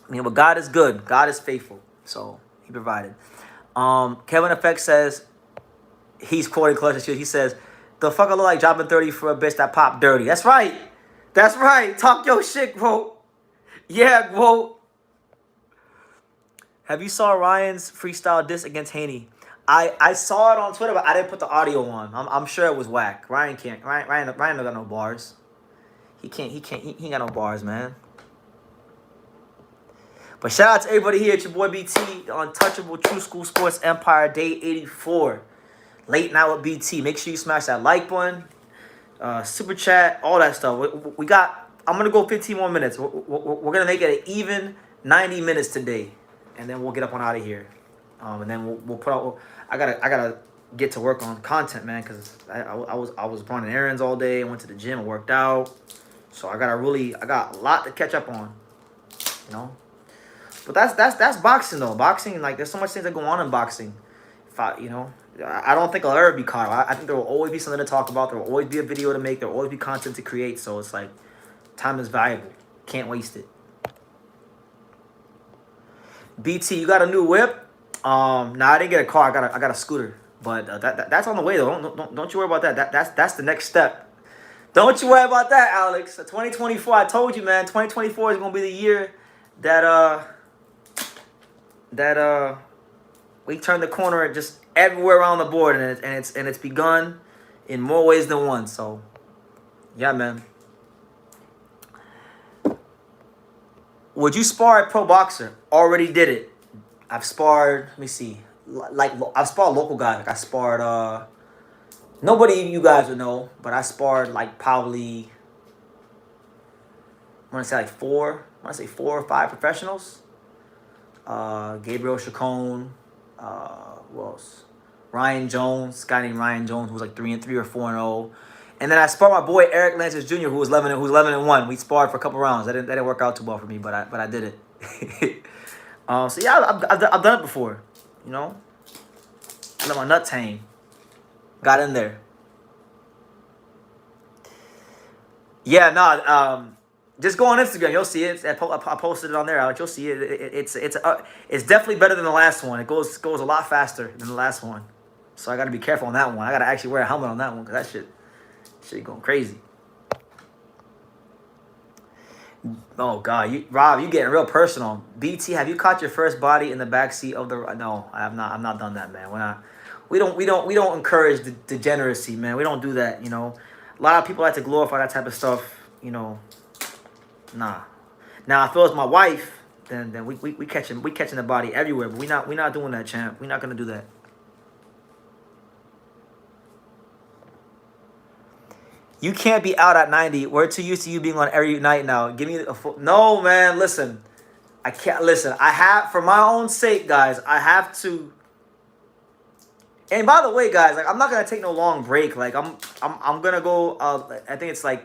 I mean, but God is good. God is faithful. So He provided. Kevin Effect says he's quoting Clarissa Shields. He says, "The fuck I look like dropping 30 for a bitch that popped dirty." That's right. That's right. Talk your shit, bro. Yeah, bro. Have you saw Ryan's freestyle diss against Haney? I saw it on Twitter, but I didn't put the audio on. I'm sure it was whack. Ryan don't got no bars. He ain't got no bars, man. But shout out to everybody here. It's your boy BT, Untouchable True School Sports Empire, day 84. Late night with BT. Make sure you smash that like button, super chat, all that stuff. We got. I'm gonna go 15 more minutes. We're gonna make it an even 90 minutes today, and then we'll get up on out of here. And then we'll put out. I gotta get to work on content, man, because I was running errands all day. I went to the gym and worked out, so I got a lot to catch up on, you know. But that's boxing though. Boxing, like, there's so much things that go on in boxing. I don't think I'll ever be caught. I think there will always be something to talk about. There will always be a video to make. There will always be content to create. So it's like, time is valuable. Can't waste it. BT, you got a new whip? Nah, I didn't get a car. I got a scooter, but that's on the way though. Don't you worry about that. That's the next step. Don't you worry about that, Alex. 2024. I told you, man. 2024 is gonna be the year that we turn the corner just everywhere around the board, and it's begun in more ways than one. So, yeah, man. Would you spar at pro boxer? Already did it. I've sparred, let me see, like, I've sparred local guys. Like, I sparred, nobody you guys would know, but I sparred, like, probably, I want to say 4 or 5 professionals. Gabriel Chacon, who else? Ryan Jones, this guy named Ryan Jones, who was like 3-3 or 4-0. And then I sparred my boy Eric Lances Jr., who was 11-1. We sparred for a couple rounds. That didn't work out too well for me, but I did it. So yeah, I've done it before, you know. Let my nuts hang. Got in there. Yeah, no. Just go on Instagram. You'll see it. I posted it on there, Alex. You'll see it. It's definitely better than the last one. It goes a lot faster than the last one. So I got to be careful on that one. I got to actually wear a helmet on that one because that shit going crazy. Oh God, Rob, you getting real personal. BT, have you caught your first body in the backseat of the? No, I have not. I've not done that, man. We don't encourage the degeneracy, man. We don't do that. You know, a lot of people like to glorify that type of stuff. You know, nah. Now, if it was my wife, then we catching the body everywhere. But we not doing that, champ. We're not gonna do that. You can't be out at 90. We're too used to you being on every night now. Give me a full... No, man, listen. I can't... Listen, I have... For my own sake, guys, I have to... And by the way, guys, like, I'm not going to take no long break. Like, I'm going to go... I think it's, like,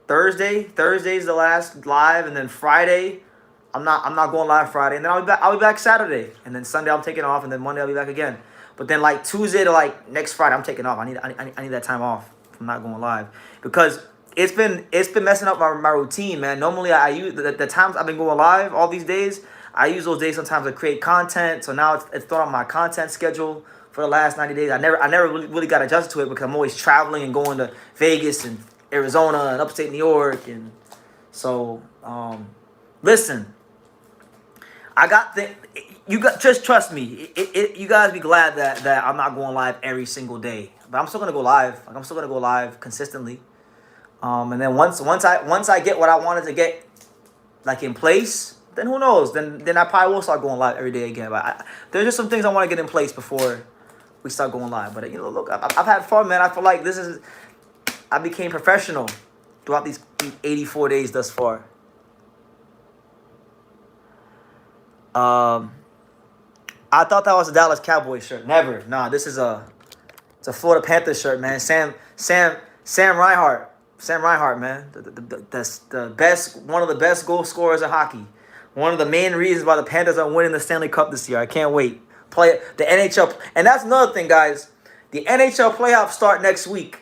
Thursday. Thursday's the last live. And then Friday, I'm not going live Friday. And then I'll be back Saturday. And then Sunday, I'm taking off. And then Monday, I'll be back again. But then, like, Tuesday to, like, next Friday, I'm taking off. I need that time off. I'm not going live because it's been messing up my routine, man. Normally I use the times I've been going live all these days. I use those days sometimes to create content. So now it's thrown on my content schedule for the last 90 days. I never really got adjusted to it because I'm always traveling and going to Vegas and Arizona and upstate New York, and so listen. Just trust me. You guys be glad that I'm not going live every single day. But I'm still gonna go live. Like, I'm still gonna go live consistently. And then once I get what I wanted to get, like, in place, then who knows? Then I probably will start going live every day again. But there's just some things I want to get in place before we start going live. But look, I've had fun, man. I feel like I became professional throughout these 84 days thus far. I thought that was a Dallas Cowboys shirt. Never. Nah, it's a Florida Panthers shirt, man. Sam Reinhart. Sam Reinhart, man. The best, one of the best goal scorers in hockey. One of the main reasons why the Panthers are winning the Stanley Cup this year. I can't wait. Play the NHL. And that's another thing, guys. The NHL playoffs start next week.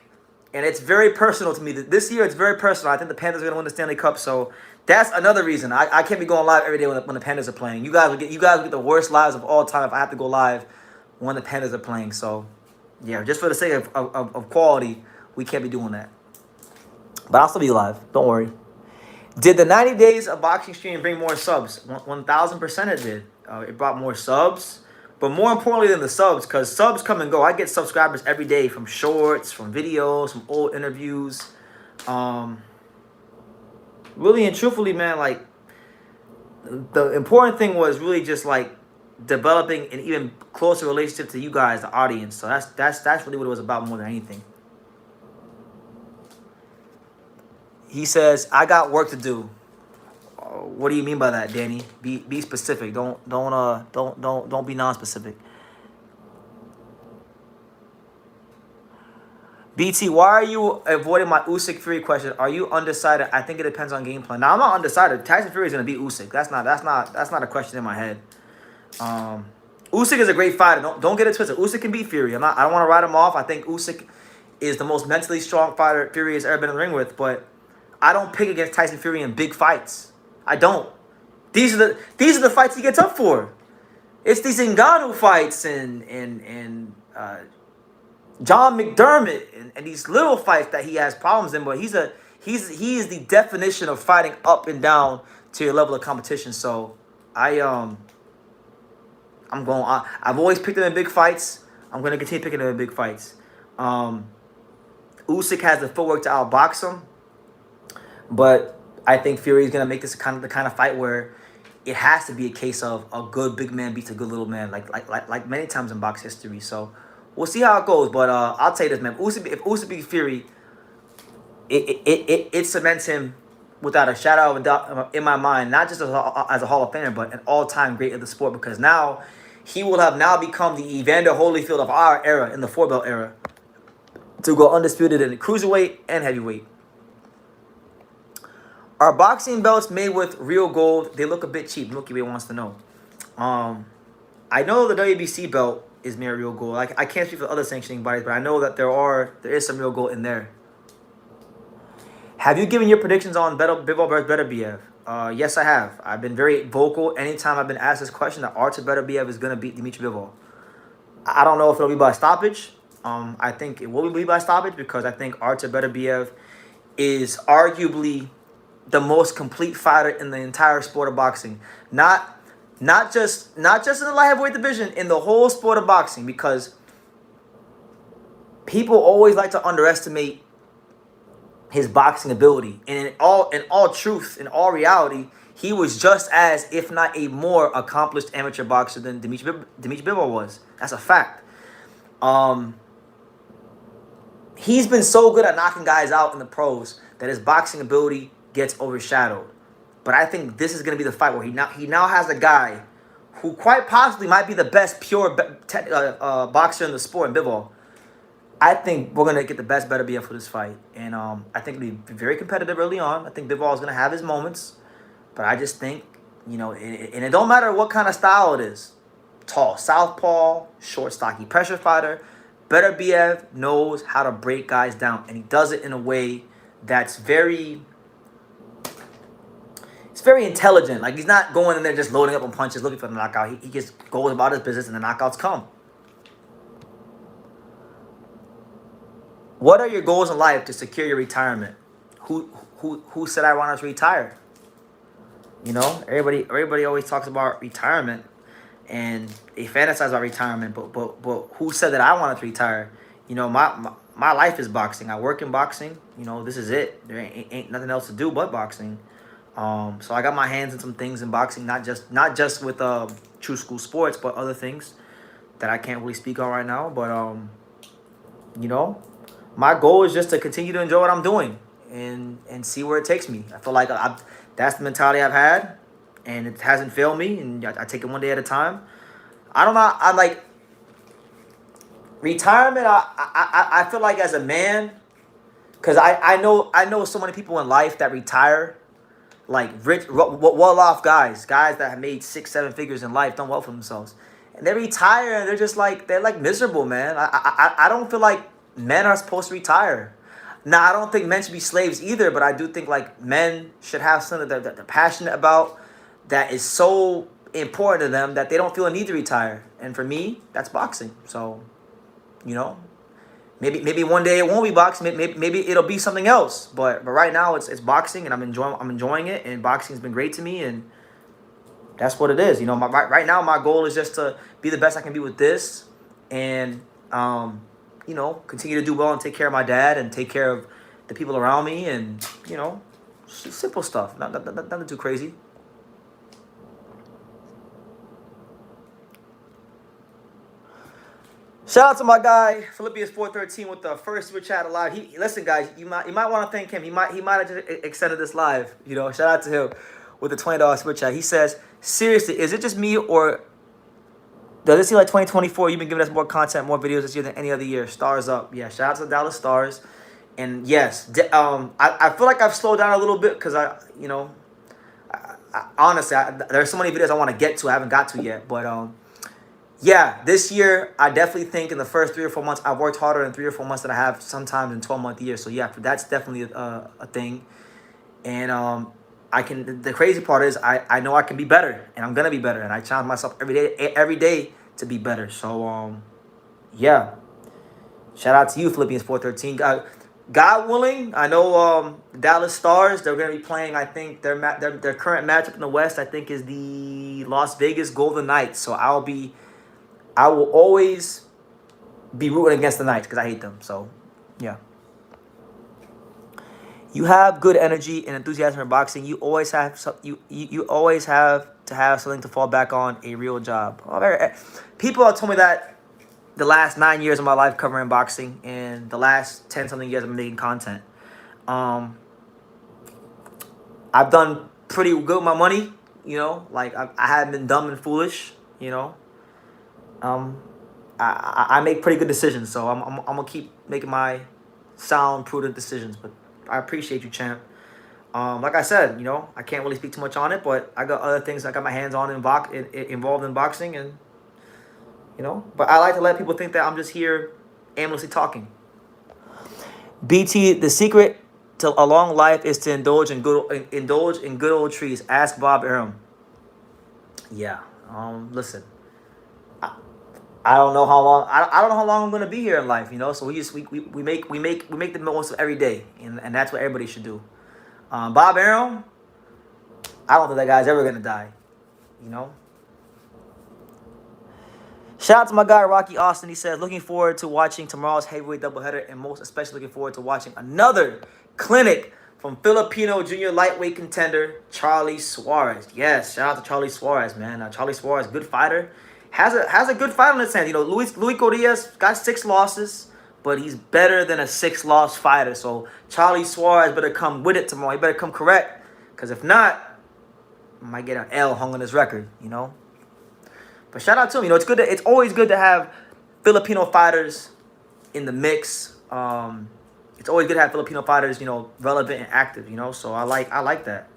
And it's very personal to me. This year, it's very personal. I think the Panthers are going to win the Stanley Cup. So that's another reason. I can't be going live every day when the Panthers are playing. You guys will get the worst lives of all time if I have to go live when the Panthers are playing. So, yeah, just for the sake of quality, we can't be doing that. But I'll still be live. Don't worry. Did the 90 days of boxing stream bring more subs? 1,000% it did. It brought more subs. But more importantly than the subs, because subs come and go. I get subscribers every day from shorts, from videos, from old interviews. Really and truthfully, man, like, the important thing was really just, like, developing an even closer relationship to you guys, the audience. So that's really what it was about more than anything. He says, I got work to do. What do you mean by that, Danny? Be specific. Don't be non-specific. BT, why are you avoiding my Usyk Fury question? Are you undecided? I think it depends on game plan. Now I'm not undecided. Tyson Fury is gonna beat Usyk. That's not a question in my head. Usyk is a great fighter. Don't get it twisted. Usyk can beat Fury. I don't want to write him off. I think Usyk is the most mentally strong fighter Fury has ever been in the ring with, but I don't pick against Tyson Fury in big fights. I don't. These are the fights he gets up for. It's these Ngannou fights and John McDermott and these little fights that he has problems in. But he is the definition of fighting up and down to your level of competition. So I've always picked him in big fights. I'm gonna continue picking him in big fights. Usyk has the footwork to outbox him, but I think Fury is gonna make this the kind of fight where it has to be a case of a good big man beats a good little man, like many times in box history. So we'll see how it goes. But I'll tell you this, man. If Usyk beats Fury, it cements him without a shadow of a doubt in my mind, not just as a Hall of Famer, but an all-time great of the sport. Because now he will have now become the Evander Holyfield of our era, in the 4-belt era, to go undisputed in cruiserweight and heavyweight. Are boxing belts made with real gold? They look a bit cheap. Milky Way wants to know. I know the WBC belt is made of real gold. I can't speak for other sanctioning bodies, but I know that there is some real gold in there. Have you given your predictions on Bivol versus Beterbiev? Yes, I have. I've been very vocal anytime I've been asked this question that Artur Beterbiev is going to beat Dimitri Bivol. I don't know if it'll be by stoppage. I think it will be by stoppage because I think Artur Beterbiev is arguably the most complete fighter in the entire sport of boxing. Not just in the light heavyweight division, in the whole sport of boxing, because people always like to underestimate his boxing ability. And in all truth, in all reality, he was just as, if not a more accomplished amateur boxer than Dimitri Bivol was. That's a fact. He's been so good at knocking guys out in the pros that his boxing ability gets overshadowed. But I think this is going to be the fight where he now has a guy who quite possibly might be the best pure boxer in the sport, in Bivol. I think we're going to get the best Beterbiev for this fight. And I think it'll be very competitive early on. I think Bivol is going to have his moments. But I just think, and it don't matter what kind of style it is. Tall southpaw, short, stocky pressure fighter. Beterbiev knows how to break guys down. And he does it in a way that's very intelligent. Like, he's not going in there just loading up on punches, looking for the knockout. He just goes about his business and the knockouts come. What are your goals in life to secure your retirement? Who said I wanted to retire? Everybody always talks about retirement and they fantasize about retirement, but who said that I wanted to retire? My life is boxing. I work in boxing. This is it. There ain't nothing else to do but boxing. So I got my hands in some things in boxing, not just with True School Sports, but other things that I can't really speak on right now. But you know, my goal is just to continue to enjoy what I'm doing and see where it takes me. I feel like that's the mentality I've had, and it hasn't failed me. And I take it one day at a time. I don't know. I like retirement. I feel like as a man, because I know so many people in life that retire, like rich, well-off guys that have made 6-7 figures in life, done well for themselves, and they retire and they're just like miserable, man. I don't feel like men are supposed to retire. Now I don't think men should be slaves either, but I do think like men should have something that they're passionate about, that is so important to them that they don't feel a need to retire. And for me, that's boxing. So, you know, maybe one day it won't be boxing. Maybe it'll be something else. But right now it's boxing, and I'm enjoying it. And boxing's been great to me, and that's what it is. You know, right now my goal is just to be the best I can be with this, and you know, continue to do well and take care of my dad and take care of the people around me, and you know, simple stuff. Nothing too crazy. Shout out to my guy Philippians 413 with the first super chat alive. Listen, guys, you might want to thank him. He might have just extended this live. You know, shout out to him with the $20 super chat. He says, seriously, is it just me, or does it seem like 2024 you've been giving us more content, more videos this year than any other year? Stars up. Yeah, shout out to the Dallas Stars. And yes, I feel like I've slowed down a little bit because honestly, there's so many videos I want to get to I haven't got to yet. But yeah, this year, I definitely think in the first 3 or 4 months, I've worked harder in 3 or 4 months than I have sometimes in 12-month years. So yeah, that's definitely a thing. And the crazy part is I know I can be better, and I'm going to be better. And I challenge myself every day to be better. So yeah, shout out to you, Philippians 413. God willing, I know Dallas Stars, they're going to be playing, I think, their current matchup in the West, I think, is the Las Vegas Golden Knights. So I will always be rooting against the Knights because I hate them. So, yeah. You have good energy and enthusiasm for boxing. You always have you always have to have something to fall back on, a real job. People have told me that the last 9 years of my life covering boxing, and the last 10-something years of making content. I've done pretty good with my money. You know, like I haven't been dumb and foolish. You know. I make pretty good decisions, so I'm gonna keep making my sound, prudent decisions. But I appreciate you, champ. Like I said, you know, I can't really speak too much on it, but I got other things I got my hands on involved in boxing, and you know. But I like to let people think that I'm just here aimlessly talking. BT, the secret to a long life is to indulge in good old trees. Ask Bob Arum. Yeah. Listen. I don't know how long. I don't know how long I'm gonna be here in life, you know. So we make the most of every day, and that's what everybody should do. Bob Arum, I don't think that guy's ever gonna die, you know. Shout out to my guy Rocky Austin. He says, looking forward to watching tomorrow's heavyweight doubleheader, and most especially looking forward to watching another clinic from Filipino junior lightweight contender Charlie Suarez. Yes, shout out to Charlie Suarez, man. Charlie Suarez, good fighter. Has a good fight on his hands. You know, Luis Cordia's got 6 losses, but he's better than a 6-loss fighter. So Charlie Suarez better come with it tomorrow. He better come correct, because if not, he might get an L hung on his record. You know. But shout out to him. You know, it's always good to have Filipino fighters in the mix. It's always good to have Filipino fighters, you know, relevant and active. You know, so I like that.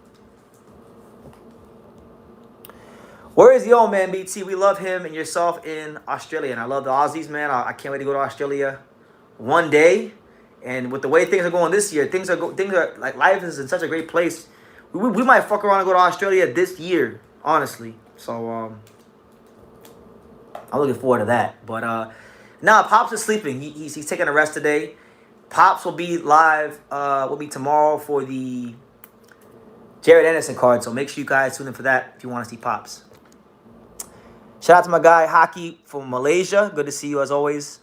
Where is the old man, BT? We love him and yourself in Australia. And I love the Aussies, man. I can't wait to go to Australia one day. And with the way things are going this year, things are like, life is in such a great place. We might fuck around and go to Australia this year, honestly. So I'm looking forward to that. But now Pops is sleeping. He's taking a rest today. Pops will be live. Will be tomorrow for the Jared Anderson card. So make sure you guys tune in for that if you want to see Pops. Shout out to my guy, Hockey from Malaysia. Good to see you as always.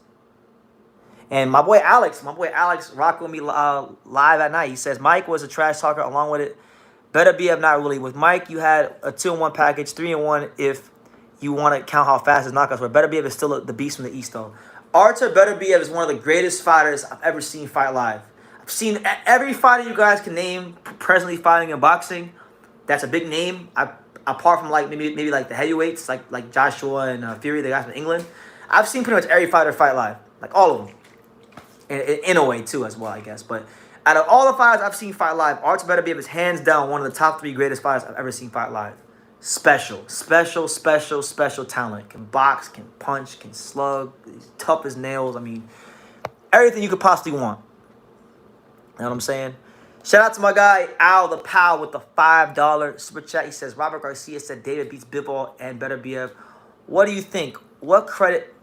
And my boy Alex rocking with me live at night. He says, Mike was a trash talker along with it. Better BF not really. With Mike, you had a 2-1 package, 3-1 if you want to count how fast his knockouts were. Better BF is still the beast from the East, though. Artur Better BF is one of the greatest fighters I've ever seen fight live. I've seen every fighter you guys can name presently fighting in boxing. That's a big name. Apart from like maybe like the heavyweights, like Joshua and Fury, the guys from England. I've seen pretty much every fighter fight live, like all of them, in a way too as well, I guess. But out of all the fighters I've seen fight live, Artur Better BF is hands down one of the top 3 greatest fighters I've ever seen fight live. Special talent. Can box, can punch, can slug. He's tough as nails. I mean, everything you could possibly want. You know what I'm saying? Shout out to my guy, Al the Pal, with the $5 super chat. He says, Robert Garcia said David beats Bivol and Better BF. What do you think? What credit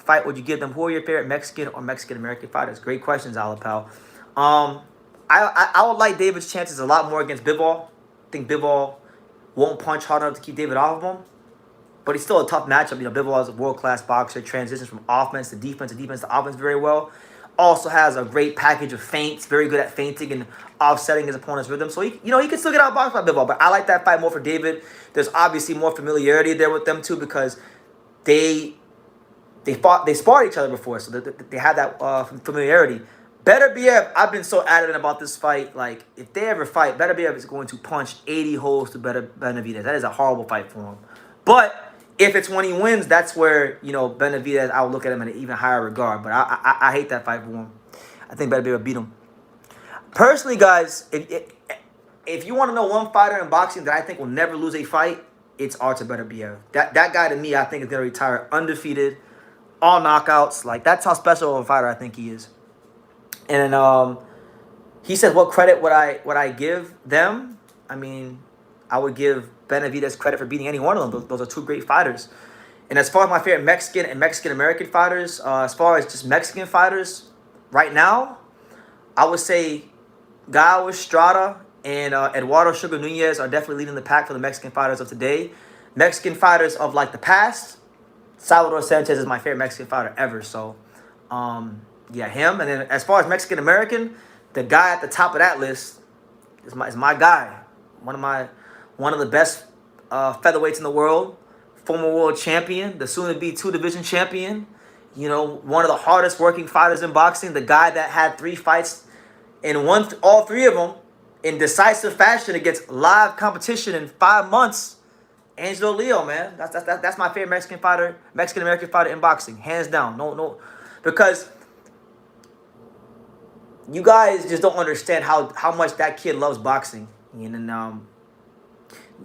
fight would you give them? Who are your favorite Mexican or Mexican-American fighters? Great questions, Al the Pal. I would like David's chances a lot more against Bivol. I think Bivol won't punch hard enough to keep David off of him. But he's still a tough matchup. You know, Bivol is a world-class boxer, transitions from offense to defense to offense very well. Also has a great package of feints, very good at feinting and offsetting his opponent's rhythm. So, he can still get outboxed by Bivol. But I like that fight more for David. There's obviously more familiarity there with them, too, because they sparred each other before. So they have that familiarity. Better BF, I've been so adamant about this fight. Like, if they ever fight, Better BF is going to punch 80 holes to Benavidez. That is a horrible fight for him. But if it's when he wins, that's where, Benavidez, I would look at him in an even higher regard. But I hate that fight for him. I think Better BF would beat him. Personally, guys, if you want to know one fighter in boxing that I think will never lose a fight, it's Artur Better BF. That guy, to me, I think is going to retire undefeated, all knockouts. Like, that's how special of a fighter I think he is. And he said, what credit would I give them? I mean, I would give Benavidez credit for beating any one of them. Those are 2 great fighters. And as far as my favorite Mexican and Mexican-American fighters, as far as just Mexican fighters right now, I would say Gallo Estrada and Eduardo Sugar Nunez are definitely leading the pack for the Mexican fighters of today. Mexican fighters of, like, the past, Salvador Sanchez is my favorite Mexican fighter ever. So, yeah, him. And then as far as Mexican-American, the guy at the top of that list is my guy. One of the best featherweights in the world, former world champion, the soon-to-be 2-division champion, one of the hardest working fighters in boxing, the guy that had 3 fights and won all 3 of them in decisive fashion against live competition in 5 months. Angelo Leo, man. That's my favorite Mexican-American fighter in boxing, hands down. No, because you guys just don't understand how much that kid loves boxing. And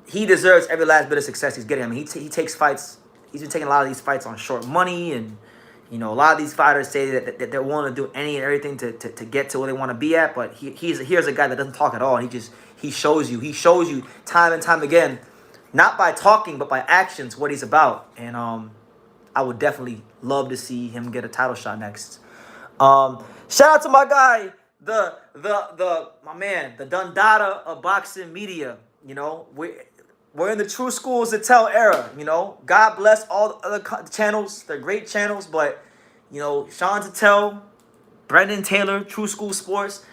he deserves every last bit of success he's getting. I mean, he takes fights. He's been taking a lot of these fights on short money, and a lot of these fighters say that they're willing to do any and everything to get to where they want to be at. But here's a guy that doesn't talk at all. He shows you time and time again, not by talking but by actions, what he's about. And I would definitely love to see him get a title shot next. Shout out to my guy, my man, the Dundada of boxing media. We're in the True Schools to Tell era. God bless all the other channels. They're great channels, but Sean Tell, Brendan Taylor, True School Sports.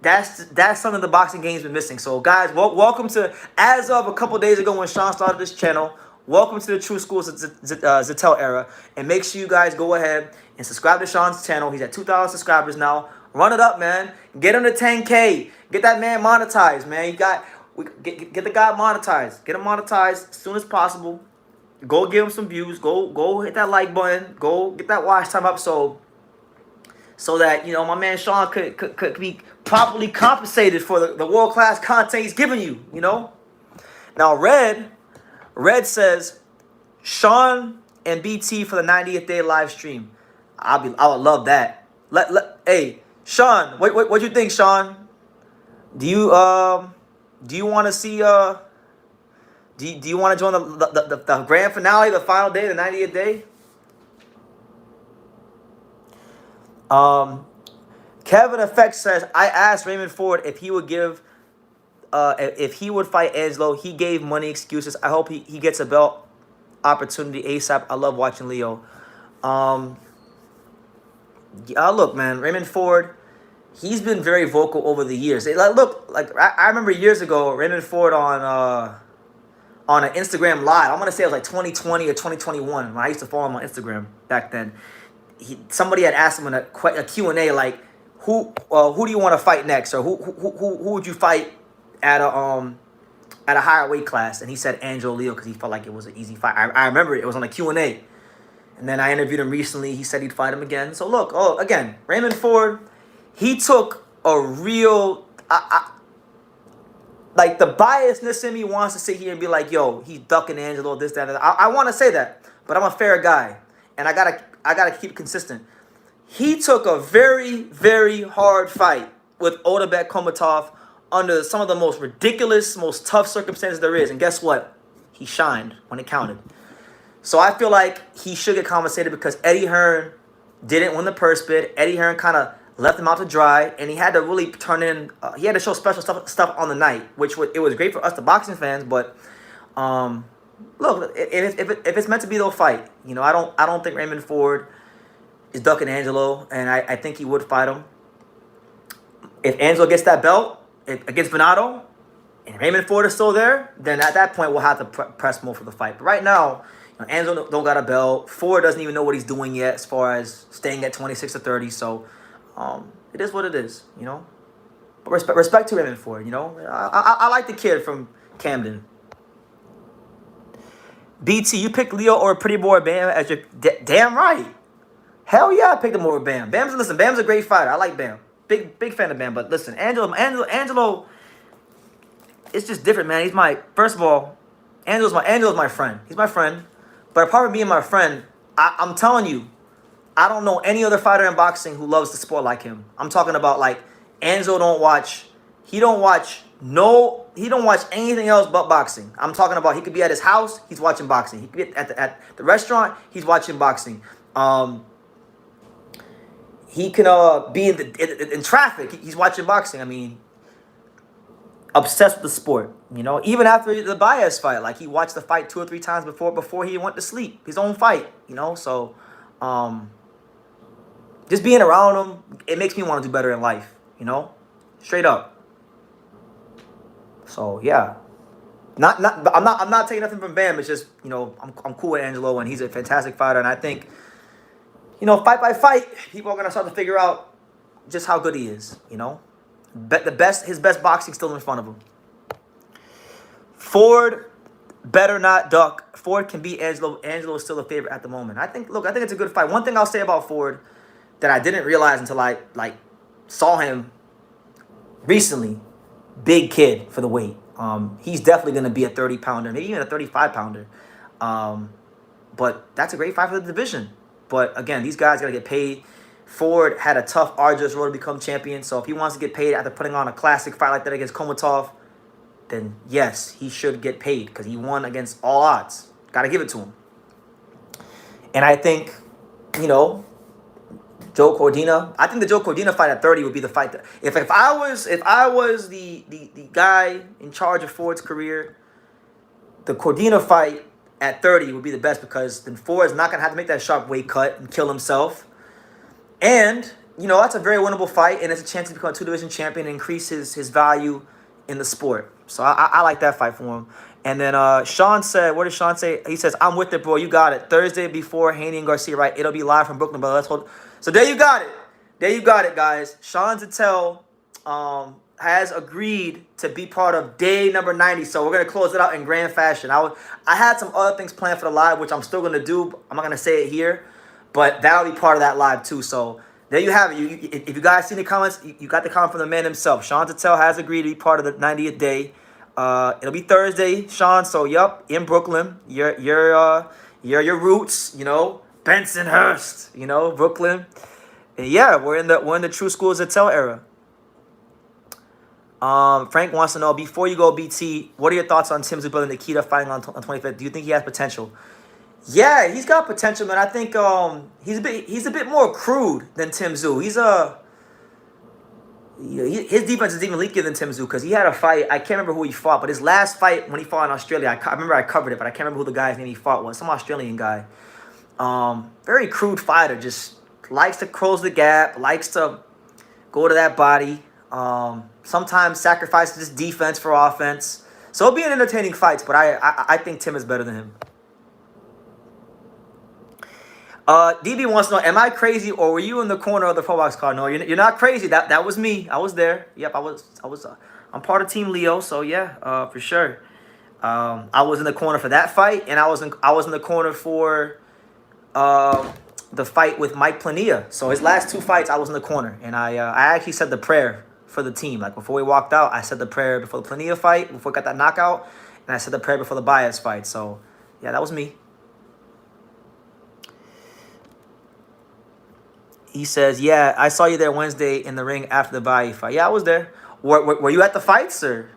That's something the boxing game's been missing. So guys, welcome to, as of a couple days ago when Sean started this channel, welcome to the True Schools Zattel era. And make sure you guys go ahead and subscribe to Sean's channel. He's at 2,000 subscribers now. Run it up, man. Get him to 10K. Get that man monetized, man. Get the guy monetized. Get him monetized as soon as possible. Go give him some views. Go hit that like button. Go get that watch time up so that my man Sean could be properly compensated for the world-class content he's giving you. Now Red says Sean and BT for the 90th day live stream. I would love that. Hey Sean, what you think, Sean? Do you want to see do you want to join the grand finale, the final day, the 90th day? Kevin Effect says, I asked Raymond Ford if he would fight Angelo. He gave money excuses. I hope he gets a belt opportunity ASAP. I love watching Leo. Look, man, Raymond Ford, he's been very vocal over the years. Like, look, like I remember years ago, Raymond Ford on an Instagram live. I'm gonna say it was like 2020 or 2021 when I used to follow him on Instagram back then. Somebody had asked him in a Q&A like, who do you want to fight next, or who would you fight at a higher weight class? And he said Angelo Leo because he felt like it was an easy fight. I remember it was on a Q&A. And then I interviewed him recently. He said he'd fight him again. So look, again, Raymond Ford, he took a real, like the biasness in me wants to sit here and be like, yo, he's ducking Angelo, this, that, and that. I want to say that, but I'm a fair guy, and I gotta keep consistent. He took a very, very hard fight with Otabek Komatov under some of the most ridiculous, most tough circumstances there is, and guess what? He shined when it counted. So I feel like he should get compensated because Eddie Hearn didn't win the purse bid. Eddie Hearn kind of left him out to dry, and he had to really turn in. He had to show special stuff on the night, which it was great for us, the boxing fans. But look, if it's meant to be, they'll fight. You know, I don't think Raymond Ford is ducking Angelo, and I think he would fight him. If Angelo gets that belt against Venado, and Raymond Ford is still there, then at that point we'll have to press more for the fight. But right now, you know, Angelo don't got a belt. Ford doesn't even know what he's doing yet as far as staying at 26 or 30. So. It is what it is, you know. But respect to Raymond Ford, you know. I like the kid from Camden. BT, you picked Leo or Pretty Boy Bam as your damn right. Hell yeah, I picked him over Bam. Bam's a great fighter. I like Bam. Big fan of Bam. But listen, Angelo, it's just different, man. He's my first of all, Angelo's my friend. He's my friend. But apart from being my friend, I'm telling you. I don't know any other fighter in boxing who loves the sport like him. I'm talking about like Angelo he don't watch anything else but boxing. I'm talking about he could be at his house, he's watching boxing. He could be at the restaurant, he's watching boxing. He can be in traffic, he's watching boxing. I mean, obsessed with the sport, you know. Even after the Baez fight, like he watched the fight 2 or 3 times before he went to sleep. His own fight, you know. So just being around him, it makes me want to do better in life, you know? Straight up. So, yeah. I'm not taking nothing from Bam. It's just, you know, I'm cool with Angelo, and he's a fantastic fighter. And I think, you know, fight by fight, people are going to start to figure out just how good he is, you know? His best boxing still in front of him. Ford better not duck. Ford can beat Angelo. Angelo is still a favorite at the moment. I think it's a good fight. One thing I'll say about Ford that I didn't realize until I saw him recently, big kid for the weight. He's definitely going to be a 30-pounder, maybe even a 35-pounder. But that's a great fight for the division. But again, these guys got to get paid. Ford had a tough, arduous road to become champion. So if he wants to get paid after putting on a classic fight like that against Komatov, then yes, he should get paid because he won against all odds. Got to give it to him. And I think, you know, Joe Cordina. I think the Joe Cordina fight at 30 would be the fight that if I was the guy in charge of Ford's career, the Cordina fight at 30 would be the best because then Ford is not gonna have to make that sharp weight cut and kill himself. And you know that's a very winnable fight, and it's a chance to become a 2-division champion and increase his value in the sport. So I like that fight for him. And then Sean said, what did Sean say? He says, I'm with it, bro. You got it. Thursday before Haney and Garcia, right? It'll be live from Brooklyn, but let's hold. So there you got it. There you got it, guys. Sean Zattel has agreed to be part of day number 90. So we're going to close it out in grand fashion. I had some other things planned for the live, which I'm still going to do. I'm not going to say it here, but that'll be part of that live too. So there you have it. If you guys see the comments, you got the comment from the man himself. Sean Zattel has agreed to be part of the 90th day. It'll be Thursday, Sean. So, yup, in Brooklyn. Your roots, you know, Bensonhurst, you know, Brooklyn. And yeah, we're in the true school Zattel era. Frank wants to know, before you go, BT, what are your thoughts on Tim's brother Nikita fighting on 25th? Do you think he has potential? Yeah, he's got potential, man. I think he's a bit more crude than Tim Tszyu. His defense is even leakier than Tim Tszyu because he had a fight. I can't remember who he fought, but his last fight when he fought in Australia, I remember I covered it, but I can't remember who the guy's name he fought was. Some Australian guy. Very crude fighter. Just likes to close the gap. Likes to go to that body. Sometimes sacrifice just defense for offense. So it'll be an entertaining fight, but I think Tim is better than him. DB wants to know, am I crazy or were you in the corner of the Pro Box car? No, you're not crazy. That was me. I was there. Yep, I was. I'm part of Team Leo, so yeah, for sure. I was in the corner for that fight, and I was in the corner for the fight with Mike Plania. So his last 2 fights, I was in the corner, and I actually said the prayer for the team. Like before we walked out, I said the prayer before the Plania fight, before I got that knockout, and I said the prayer before the Baez fight. So yeah, that was me. He says, yeah, I saw you there Wednesday in the ring after the Baez fight. Yeah, I was there. Were you at the fights, or?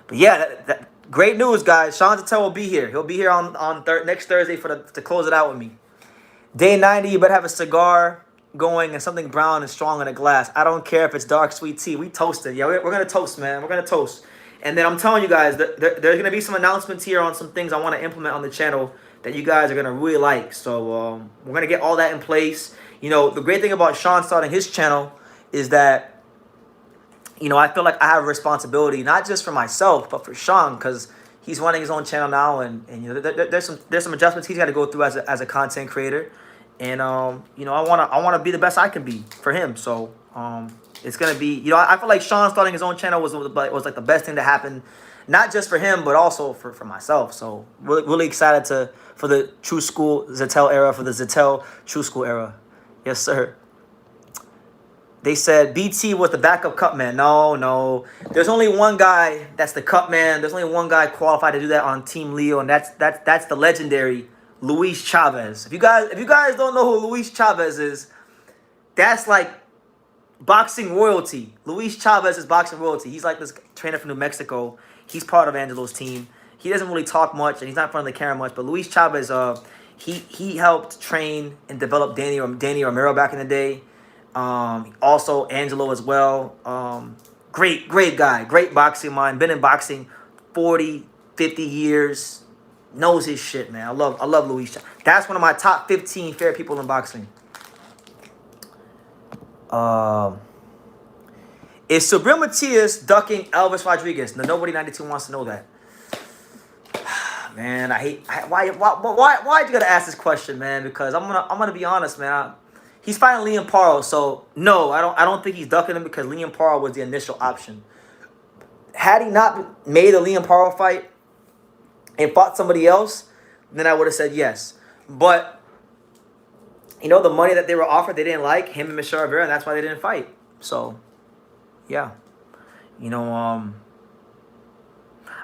But yeah, great news, guys. Sean Zattel will be here. He'll be here on next Thursday to close it out with me. Day 90, you better have a cigar going and something brown and strong in a glass. I don't care if it's dark, sweet tea. We toasted. Yeah, we're going to toast, man. We're going to toast. And then I'm telling you guys, there's going to be some announcements here on some things I want to implement on the channel that you guys are going to really like. So we're going to get all that in place. You know, the great thing about Sean starting his channel is that, you know, I feel like I have a responsibility, not just for myself, but for Sean, because he's running his own channel now. And you know, there's some adjustments he's got to go through as a content creator. And, you know, I want to be the best I can be for him. So it's going to be, you know, I feel like Sean starting his own channel was like the best thing to happen, not just for him, but also for myself. So really excited for the True School Zattel era, for the Zattel True School era. Yes, sir. They said BT was the backup cut man. No. There's only one guy that's the cut man. There's only one guy qualified to do that on Team Leo, and that's the legendary Luis Chavez. If you guys don't know who Luis Chavez is, that's like boxing royalty. Luis Chavez is boxing royalty. He's like this trainer from New Mexico. He's part of Angelo's team. He doesn't really talk much, and he's not in front of the camera much. But Luis Chavez, he helped train and develop Danny Romero back in the day. Also Angelo as well. Great guy. Great boxing mind. Been in boxing 40, 50 years. Knows his shit, man. I love Luis Chavez. That's one of my top 15 favorite people in boxing. Is Subriel Matias ducking Elvis Rodriguez? No, nobody 92 wants to know that. Man, why you gotta ask this question, man? Because I'm gonna be honest, man. He's fighting Liam Paro, so no, I don't think he's ducking him because Liam Paro was the initial option. Had he not made a Liam Paro fight and fought somebody else, then I would have said yes. But you know, the money that they were offered, they didn't like him and Michelle Rivera, and that's why they didn't fight. So yeah, you know,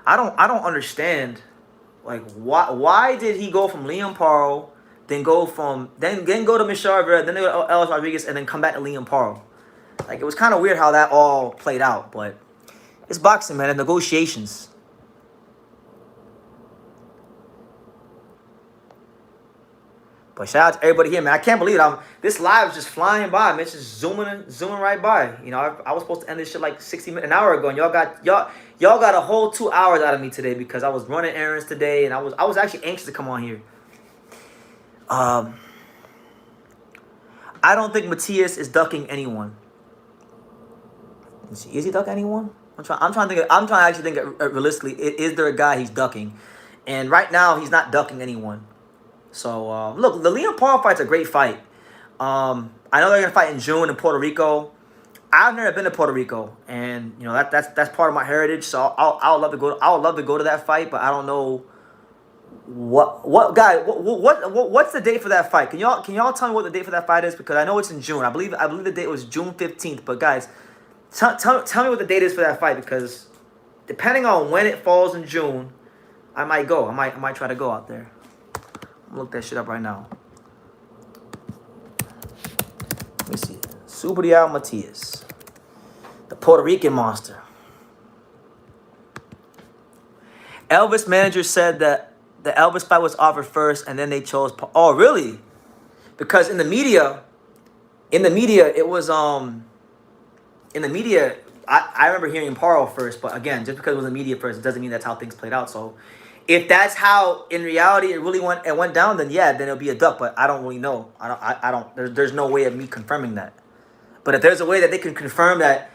I don't understand, like, why did he go from Liam Paro, then go to Michelle Rivera, then go to Elvis Rodriguez, and then come back to Liam Paro? Like, it was kind of weird how that all played out, but it's boxing, man, and negotiations. But shout out to everybody here, man. I can't believe it. This live is just flying by, man. It's just zooming right by. You know, I was supposed to end this shit like 60 minutes, an hour ago, and y'all got a whole 2 hours out of me today because I was running errands today, and I was actually anxious to come on here. I don't think Matias is ducking anyone. Is he ducking anyone? I'm trying to actually think realistically. Is there a guy he's ducking? And right now, he's not ducking anyone. So, look, the Liam Paro fight's a great fight. I know they're going to fight in June in Puerto Rico. I've never been to Puerto Rico, and, you know, that's part of my heritage, so I would love to go to that fight, but I don't know what's the date for that fight? Can y'all tell me what the date for that fight is? Because I know it's in June. I believe the date was June 15th, but guys, tell me what the date is for that fight, because depending on when it falls in June, I might go. I might try to go out there. I'm gonna look that shit up right now. Let me see. Subriel Matias, the Puerto Rican monster. Elvis manager said that the Elvis fight was offered first, and then they chose. Oh, really? Because in the media, it was in the media. I remember hearing Paro first, but again, just because it was the media first, it doesn't mean that's how things played out. So if that's how in reality it really went down, then yeah, then it'll be a duck. But I don't really know. I don't. There's no way of me confirming that. But if there's a way that they can confirm that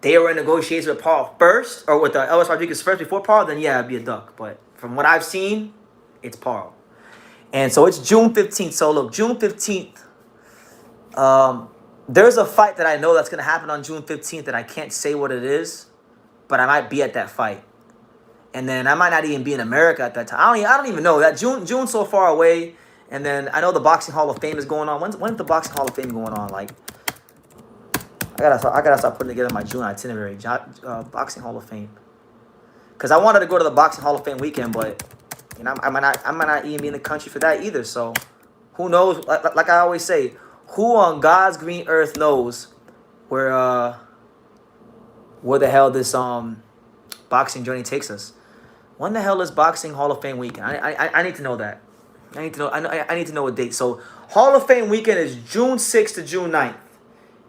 they were in negotiations with Paul first, or with Elvis Rodriguez first before Paul, then yeah, it'd be a duck. But from what I've seen, it's Paul. And so it's June 15th. So look, June 15th. There's a fight that I know that's gonna happen on June 15th, that I can't say what it is, but I might be at that fight. And then I might not even be in America at that time. I don't even know. That June's so far away. And then I know the Boxing Hall of Fame is going on. When's the Boxing Hall of Fame going on? Like, I gotta start putting together my June itinerary. Boxing Hall of Fame. Because I wanted to go to the Boxing Hall of Fame weekend, but you know, I might not even be in the country for that either. So who knows? Like I always say, who on God's green earth knows where the hell this boxing journey takes us? When the hell is Boxing Hall of Fame weekend? I need to know that. I need to know a date. So Hall of Fame weekend is June 6th to June 9th.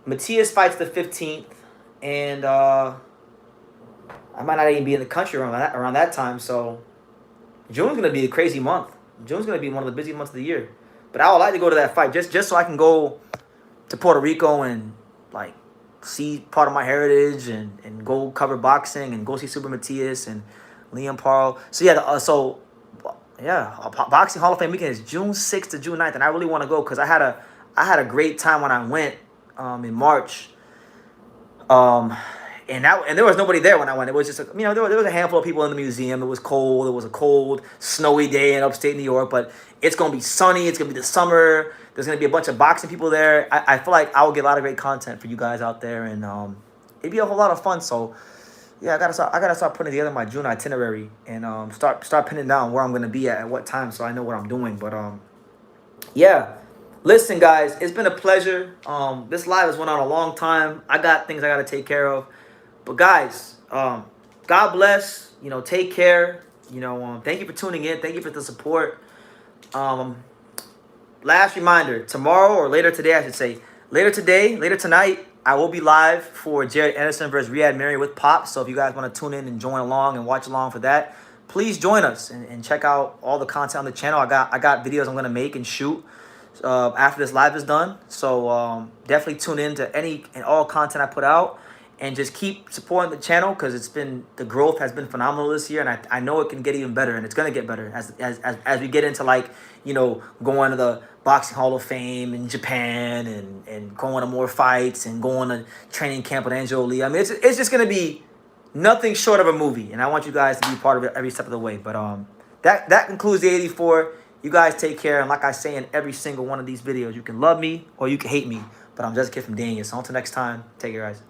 Matias fights the 15th, and I might not even be in the country around that time. So June's gonna be a crazy month. June's gonna be one of the busy months of the year. But I would like to go to that fight just so I can go to Puerto Rico and like see part of my heritage and go cover boxing and go see Super Matias and Liam Parle. So yeah, Boxing Hall of Fame weekend is June 6th to June 9th, and I really want to go because I had a great time when I went in March. And there was nobody there when I went. It was just there was a handful of people in the museum. It was cold. It was a cold, snowy day in upstate New York, but it's gonna be sunny. It's gonna be the summer. There's gonna be a bunch of boxing people there. I feel like I will get a lot of great content for you guys out there, and it'd be a whole lot of fun. So yeah, I gotta start putting together my June itinerary and start pinning down where I'm gonna be at what time, so I know what I'm doing. But yeah, listen, guys, it's been a pleasure. This live has went on a long time. I got things I gotta take care of, but guys, God bless. Take care. Thank you for tuning in. Thank you for the support. Last reminder: tomorrow or later today, I should say, later tonight, I will be live for Jared Anderson versus Riyad Mary with Pop. So if you guys want to tune in and join along and watch along for that, please join us and check out all the content on the channel. I got videos I'm gonna make and shoot after this live is done. So definitely tune in to any and all content I put out, and just keep supporting the channel because the growth has been phenomenal this year, and I know it can get even better, and it's gonna get better as we get into going to the Boxing Hall of Fame in Japan and going to more fights and going to training camp with Angelo Lee. I mean, it's just gonna be nothing short of a movie, and I want you guys to be part of it every step of the way. But that concludes the 84. You guys take care, and like I say in every single one of these videos, you can love me or you can hate me, but I'm just a kid from Daniel. So until next time, take care, guys.